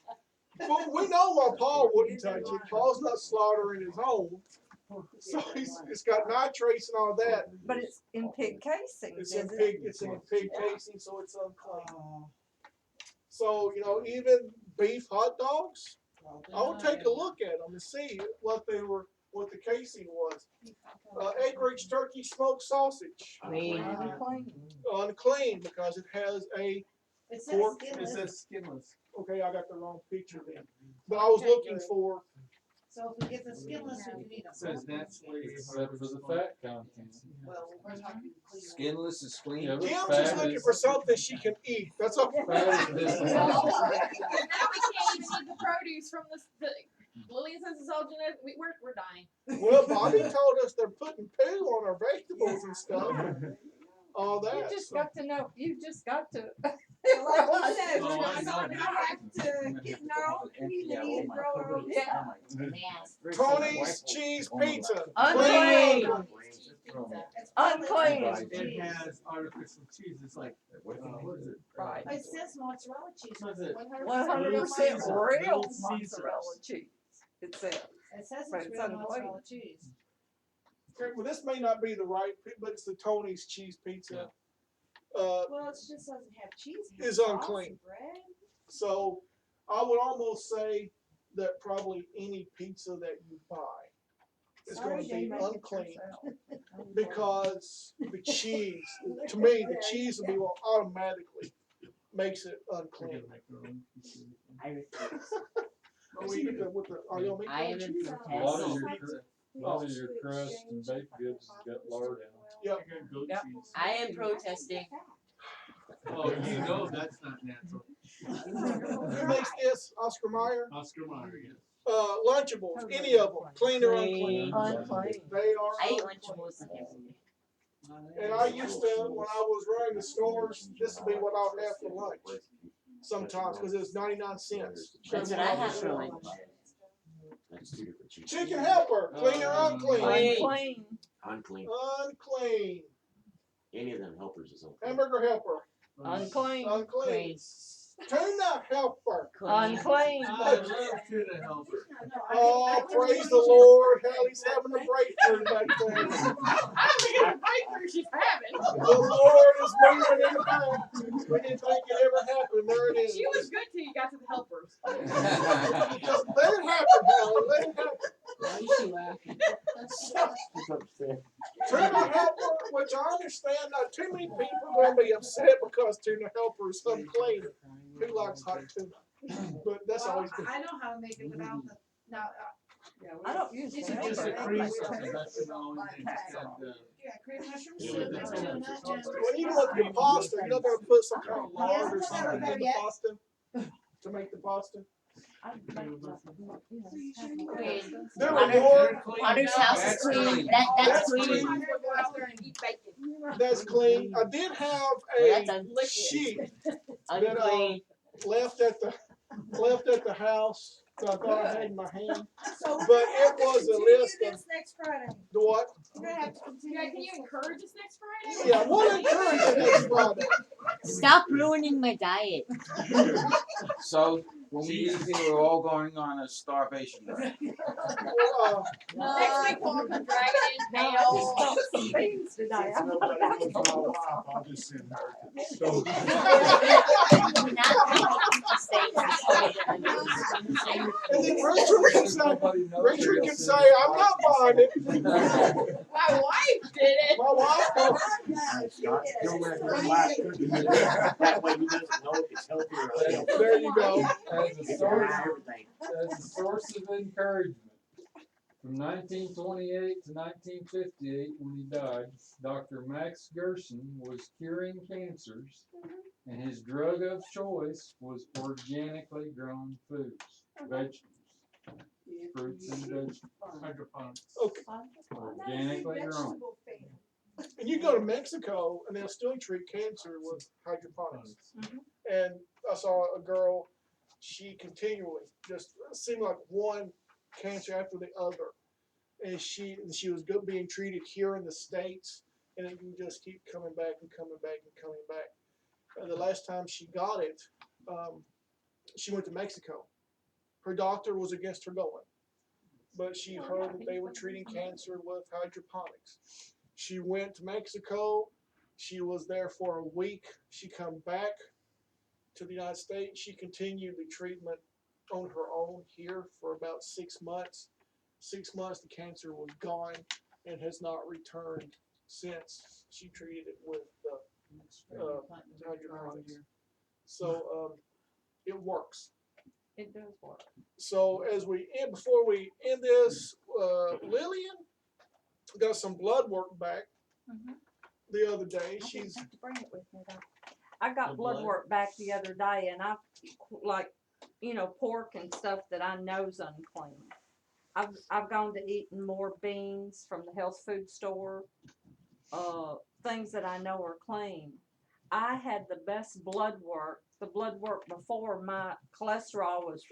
Well, we know why Paul wouldn't touch it. Paul's not slaughtering his own. So it's got nitrates and all that. But it's in pig casings, It's in isn't pig, it? it's in pig casing, so it's unclean. So, you know, even beef hot dogs, I would take a look at them and see what the casing was. Acreage turkey smoked sausage, unclean because it has a It says pork. It skinless, says skinless. Okay, I got the wrong picture then. But I was looking for, so if we get the skinless, we need It says them. naturally. Except for the fat content. Well, we're talking clean. Skinless is clean. Yeah, but Kim's just fat looking is- for something she can eat. That's all. Fat is Now disadvantageous. we can't even eat the produce from the Lillian says it's all genetic. We're dying. Well, Bobby told us they're putting poo on our vegetables and stuff. All You that. just So. got to know, you just got to. Like you said, Oh, we're I not know gonna have to get in our own feed and eat and grow our own. Yeah. Tony's cheese pizza. Unclean. It's Unclean. It has artificial cheese. It's like, what is it? Right. It says mozzarella cheese. What is it? 100% Little Caesars. real Little Caesars. mozzarella cheese. It says. It says But it's it's real unclean. mozzarella cheese. Okay, well, this may not be the right, but it's the Tony's cheese pizza. Well, it just doesn't have cheese. It has Is sauce unclean. and bread. So I would almost say that probably any pizza that you buy is going to Sorry, be Jay, make it unclean yourself. because the cheese, to me, the cheese will be what automatically makes it We're unclean. gonna make our own pizza. I refuse. Oh, we get the- with the- are y'all making I am cheese? in A lot of protest. your, a lot of your crust and baked goods has got lard in them. Yep. I got goat Yep. cheese. I am protesting. Oh, you know that's not natural. Who makes this? Oscar Mayer? Oscar Mayer, yes. Lunchables, any of them, clean or unclean. Unclean. They are. I eat unclean. Lunchables like every day. And I used to, when I was running the stores, this would be what I would have for lunch. Sometimes, because it was 99 cents. That's what I have for lunch. That's two different cheese. Chicken helper, clean or unclean? Unclean. Unclean. Unclean. Any of them helpers is unclean. Hamburger helper, Unclean. unclean. Tuna helper. Unclean. I love tuna helper. Oh, praise the Lord, Hallie's having a breakthrough back there. I don't think it's a breakthrough she's having. The Lord is moving in the back. We didn't think it ever happened, there it is. She was good till you got to the helpers. Just let it happen, Hallie, let it happen. Why is she laughing? Tuna helper, which I understand, not too many people are gonna be upset because tuna helper is unclean. Who likes hot tuna? But that's Well, always been. I know how to make it without the, now, I don't use These It's are just a helper. cream sauce, that's all, and just add, yeah, cream mushrooms, Yeah, tuna, that's tuna, all. and. Well, even with the pasta, you're not gonna put some kind of lard or Yes, something in the yes. pasta to make the pasta. Queen. There Hunter- were more. Hunter's house is That's clean. clean. That's That's clean. clean. Sometimes we'll go out there and eat bacon. That's clean. I did have Well, that's a sheet Unclean. left at the house that I thought I had in my hand. So But we're gonna have it to was a continue list of- this next Friday. The what? We're gonna have to continue. Yeah, can you this. encourage us next Friday? Yeah, we'll encourage it next Friday. Stop ruining my diet. So, when we leave here, we're all going on a starvation diet. Well, Next week we'll come dragging in nails. Beans today. I'm not back to I'll just send her. Do not make me mistakes and tell me that I'm doing something. And then Richard can say, Richard can say, I'm not buying it. My wife did it. My wife, oh, Hey, Scott, don't let her last cookie in there. That way he doesn't know if it's healthy or unhealthy. there you go. As a He can source, buy everything. as a source of encouragement. From 1928 to 1958, when he died, Dr. Max Gerson was curing cancers, and his drug of choice was organically grown foods, vegetables, fruits and vegetables, hydroponics. Okay. organically grown. Vegetable fan. And you go to Mexico and they'll still treat cancer with hydroponics. And I saw a girl, she continually just seemed like one cancer after the other. And she was being treated here in the States, and it would just keep coming back and coming back and coming back. The last time she got it, she went to Mexico. Her doctor was against her going, but she heard that they were treating cancer with hydroponics. She went to Mexico. She was there for a week. She come back to the United States. She continued the treatment on her own here for about 6 months. 6 months, the cancer was gone and has not returned since she treated it with the hydroponics. So it works. It does work. So before we end this, Lillian got some blood work back the other day. I She's didn't have to bring it with me though. I got The blood blood? work back the other day, and I like, pork and stuff that I know's unclean. I've gone to eating more beans from the health food store, things that I know are clean. I had the best blood work. The blood work before my cholesterol was,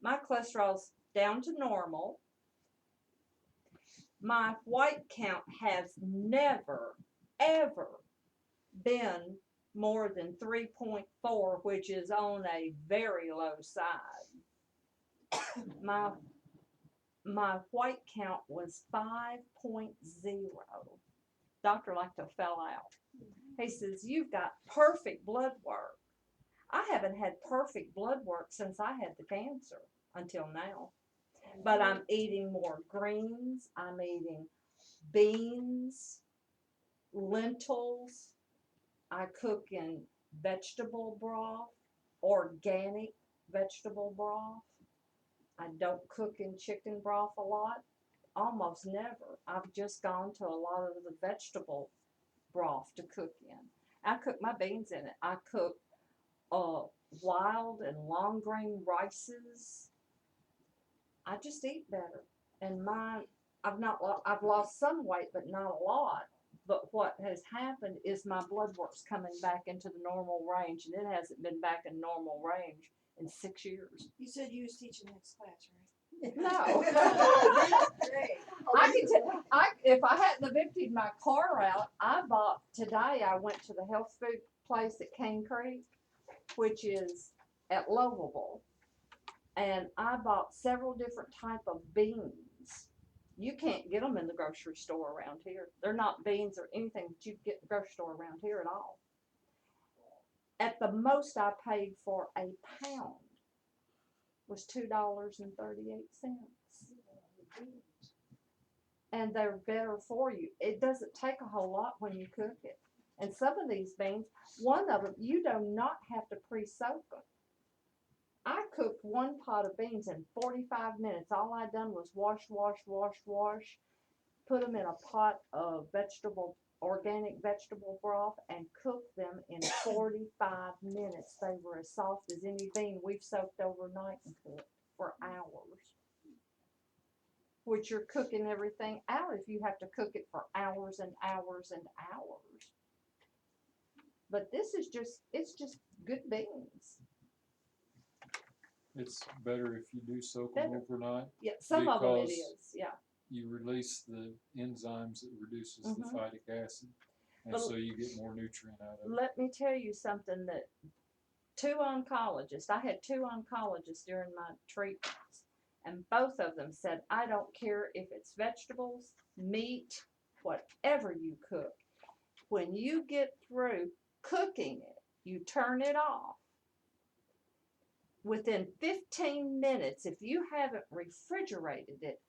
my cholesterol's down to normal. My white count has never, ever been more than 3.4, which is on a very low side. My white count was 5.0. Dr. Lacto fell out. He says, "You've got perfect blood work." I haven't had perfect blood work since I had the cancer until now. But I'm eating more greens. I'm eating beans, lentils. I cook in vegetable broth, organic vegetable broth. I don't cook in chicken broth a lot, almost never. I've just gone to a lot of the vegetable broth to cook in. I cook my beans in it. I cook wild and long grain rices. I just eat better. And I've lost some weight, but not a lot. But what has happened is my blood work's coming back into the normal range, and it hasn't been back in normal range in 6 years. You said you was teaching next class, right? No. Great. If I hadn't have emptied my car out, today I went to the health food place at Cane Creek, which is at Lovable, and I bought several different type of beans. You can't get them in the grocery store around here. They're not beans or anything that you get in the grocery store around here at all. At the most I paid for a pound was $2.38. And they're better for you. It doesn't take a whole lot when you cook it. And some of these beans, one of them, you do not have to pre-soak them. I cooked one pot of beans in 45 minutes. All I done was wash, put them in a pot of organic vegetable broth, and cook them in 45 minutes. They were as soft as any bean we've soaked overnight and cooked for hours. Which you're cooking everything out if you have to cook it for hours and hours and hours. But it's just good beans. It's better if you do soak them overnight. Yeah, some of them it because is, yeah. You release the enzymes that reduces the phytic acid, and But so you get more nutrient out of it. let me tell you something that I had two oncologists during my treatments, and both of them said, I don't care if it's vegetables, meat, whatever you cook. When you get through cooking it, you turn it off. Within 15 minutes, if you haven't refrigerated it,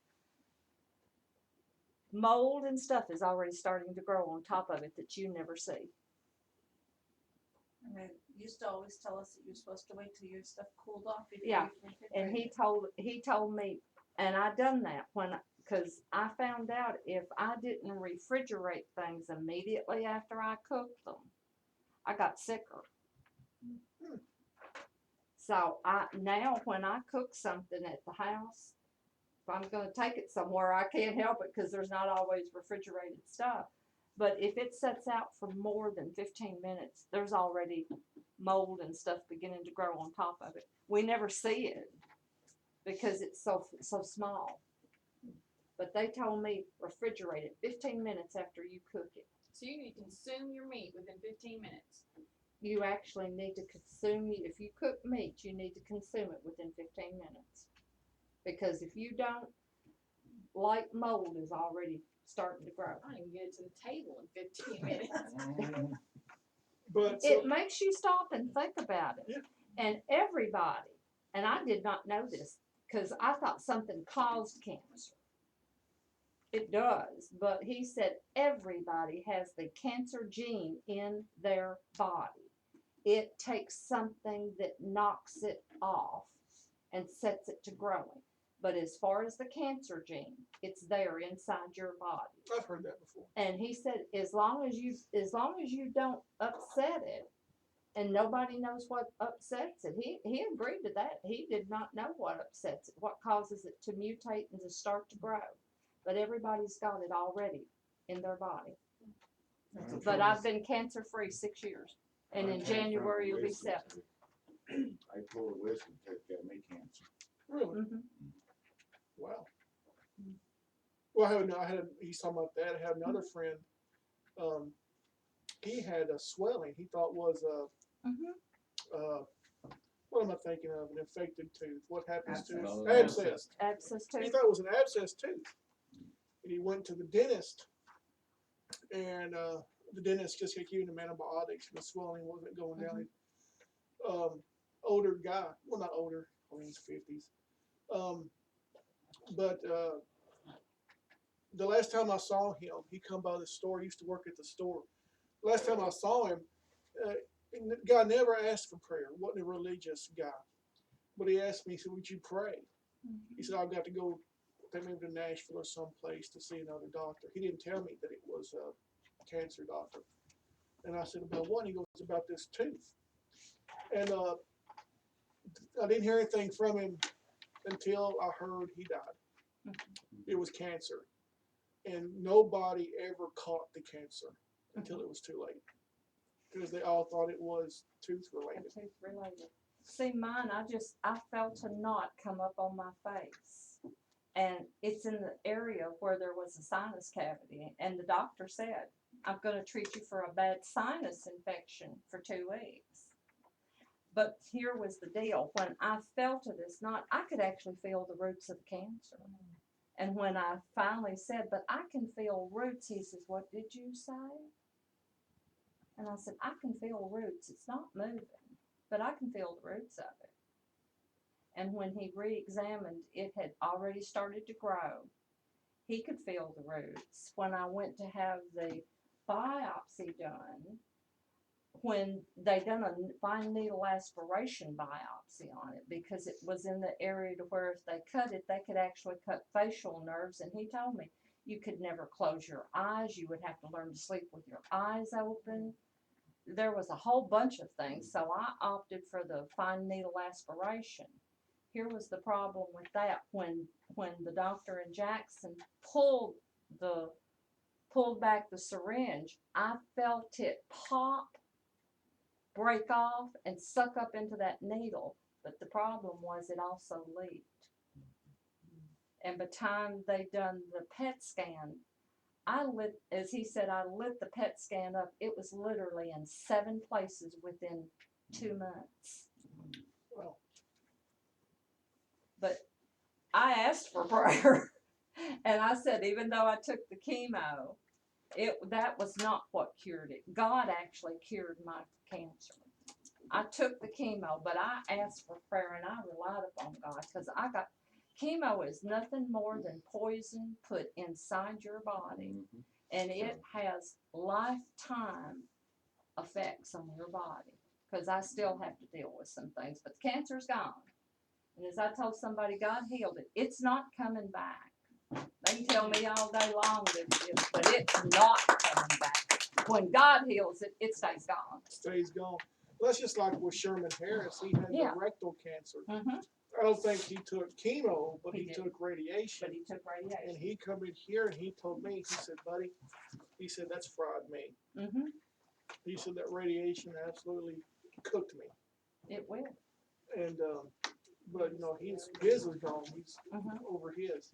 mold and stuff is already starting to grow on top of it that you never see. And they used to always tell us that you're supposed to wait till your stuff cooled off before Yeah, you and refrigerate it. he told me, and I done that because I found out if I didn't refrigerate things immediately after I cooked them, I got sicker. So now when I cook something at the house, if I'm going to take it somewhere, I can't help it because there's not always refrigerated stuff. But if it sets out for more than 15 minutes, there's already mold and stuff beginning to grow on top of it. We never see it because it's so small. But they told me refrigerate it 15 minutes after you cook it. So you need to consume your meat within 15 minutes. you actually need to consume, if you cook meat, you need to consume it within 15 minutes. Because if you don't, light mold is already starting to grow. I can get it to the table in 15 minutes. But It makes you stop and think about it. Yeah. And everybody, and I did not know this, because I thought something caused cancer. It does, but he said everybody has the cancer gene in their body. It takes something that knocks it off and sets it to growing. But as far as the cancer gene, it's there inside your body. I've heard that before. And he said, as long as you don't upset it, and nobody knows what upsets it. He agreed to that. He did not know what upsets it, what causes it to mutate and to start to grow. But everybody's got it already in their body. But I've been cancer free 6 years, and in January it'll be 7. I told a whiskey test got me cancer. Really? Mm-hmm. Wow. Well, he's talking about that. I had another friend. He had a swelling. He thought was what am I thinking of? An infected tooth. What happens to abscess? Abscess He tooth. thought it was an abscess tooth. And he went to the dentist, and the dentist just kept giving him antibiotics, and the swelling wasn't going down. Older guy, well, not older, I mean, he's 50s. But the last time I saw him, he come by the store. He used to work at the store. Last time I saw him, the guy never asked for prayer. Wasn't a religious guy, but he asked me, he said, "Would you pray?" He said, "I've got to go, take me to Nashville or someplace to see another doctor." He didn't tell me that it was a cancer doctor. And I said, "About what?" He goes, "About this tooth." And I didn't hear anything from him until I heard he died. It was cancer. And nobody ever caught the cancer until it was too late. Because they all thought it was tooth related. Tooth related. See, mine, I felt a knot come up on my face. And it's in the area where there was a sinus cavity. And the doctor said, "I'm going to treat you for a bad sinus infection for 2 weeks." But here was the deal. When I felt of this knot, I could actually feel the roots of the cancer. And when I finally said, "But I can feel roots," he says, "What did you say?" And I said, "I can feel roots. It's not moving, but I can feel the roots of it." And when he re-examined, it had already started to grow. He could feel the roots. When I went to have the biopsy done, when they done a fine needle aspiration biopsy on it, because it was in the area to where if they cut it, they could actually cut facial nerves. And he told me, you could never close your eyes. You would have to learn to sleep with your eyes open. There was a whole bunch of things. So I opted for the fine needle aspiration. Here was the problem with that. When the doctor in Jackson pulled back the syringe, I felt it pop, break off, and suck up into that needle. But the problem was it also leaked. And by the time they done the PET scan, as he said, I lit the PET scan up. It was literally in 7 places within 2 months. Wow. But I asked for prayer. And I said, even though I took the chemo, that was not what cured it. God actually cured my cancer. I took the chemo, but I asked for prayer and I relied upon God, because chemo is nothing more than poison put inside your body, and it has lifetime effects on your body, because I still have to deal with some things, but the cancer's gone. And as I told somebody, God healed it. It's not coming back. They can tell me all day long that it is, but it's not coming back. When God heals it, it stays gone. Stays gone. Well, that's just like with Sherman Harris. He had the rectal cancer. I don't think he took chemo, but he took radiation. But he took radiation. And he come in here and he told me, he said, "Buddy," he said, "that's fried me." He said that radiation absolutely cooked me. It will. And but his is gone. He's over his.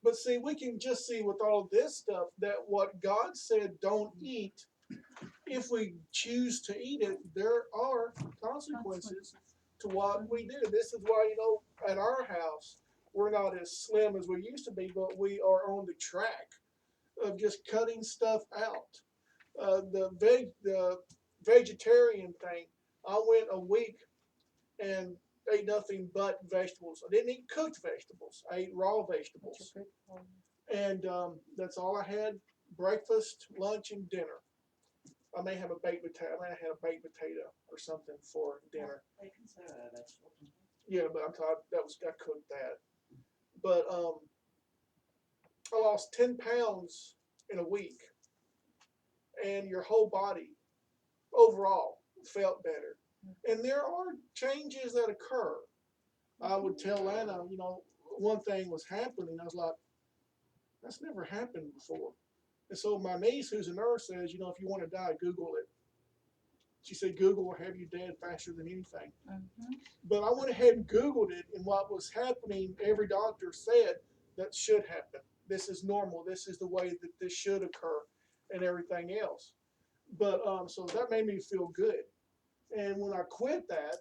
But see, we can just see with all this stuff that what God said don't eat, if we choose to eat it, there are consequences to what we do. This is why, at our house, we're not as slim as we used to be, but we are on the track of just cutting stuff out. The vegetarian thing, I went a week and ate nothing but vegetables. I didn't eat cooked vegetables. I ate raw vegetables. And that's all I had, breakfast, lunch, and dinner. I may have a baked potato. I may have had a baked potato or something for dinner. They consider that a vegetable. Yeah, but I cooked that. But I lost 10 pounds in a week, and your whole body overall felt better. And there are changes that occur. I would tell Lana, one thing was happening. I was like, that's never happened before. And so my niece, who's a nurse, says, if you want to die, Google it. She said, Google will have you dead faster than anything. But I went ahead and Googled it, and what was happening, every doctor said that should happen. This is normal. This is the way that this should occur, and everything else. But so that made me feel good. And when I quit that,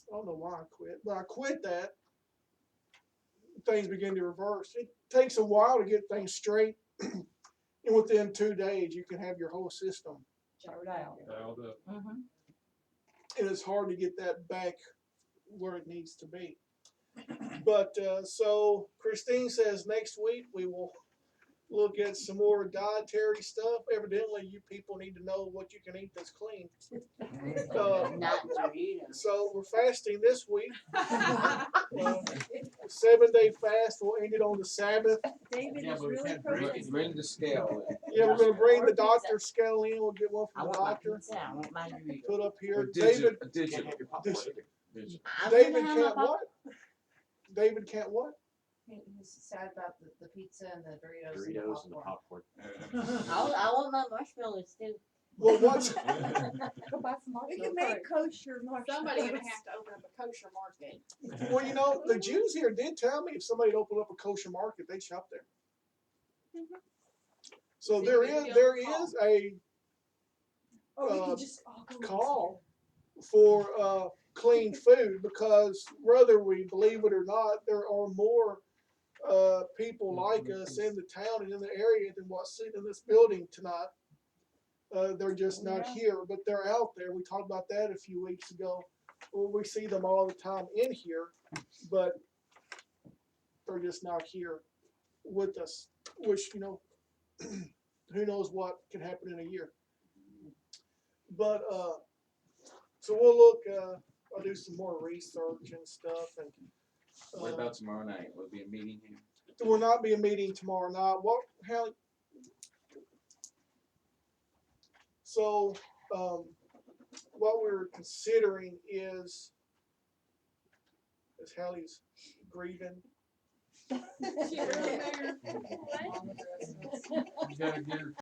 I don't know why I quit, but I quit that, things began to reverse. It takes a while to get things straight. And within 2 days, you can have your whole system. Dialed out. Dialed up. And it's hard to get that back where it needs to be. But so Christine says next week we will look at some more dietary stuff. Evidently, you people need to know what you can eat that's clean. Not Doritos. So we're fasting this week. 7-day fast. We'll end it on the Sabbath. David Yeah, is but we really can't bring protesting. Bring the scale. Yeah, we're gonna bring the doctor's scale in. We'll get one I from the want my doctor. pizza, I want my Doritos. Put up here. Or David. digital. Can't have your popcorn either. I'm gonna David have can't my what? David can't what? He's sad about the pizza and the Doritos, Doritos and the popcorn. popcorn. I want my marshmallows too. Well, what's Go buy some We marshmallows. can make kosher marshmallows. Somebody gonna have to open up a kosher market. well, the Jews here did tell me if somebody opened up a kosher market, they'd shop there. So See, there we is feel there the call. is a Or we can just all go. call for clean food, because whether we believe it or not, there are more people like us in the town and in the area than what's sitting in this building tonight. They're just not here, but they're out there. We talked about that a few weeks ago. Well, we see them all the time in here, but they're just not here with us, which, who knows what can happen in a year. But, so we'll look, I'll do some more research and stuff. And What about tomorrow night? Will be a meeting here? there will not be a meeting tomorrow night. So, what we're considering is Hallie's grieving. She really better. You gotta get her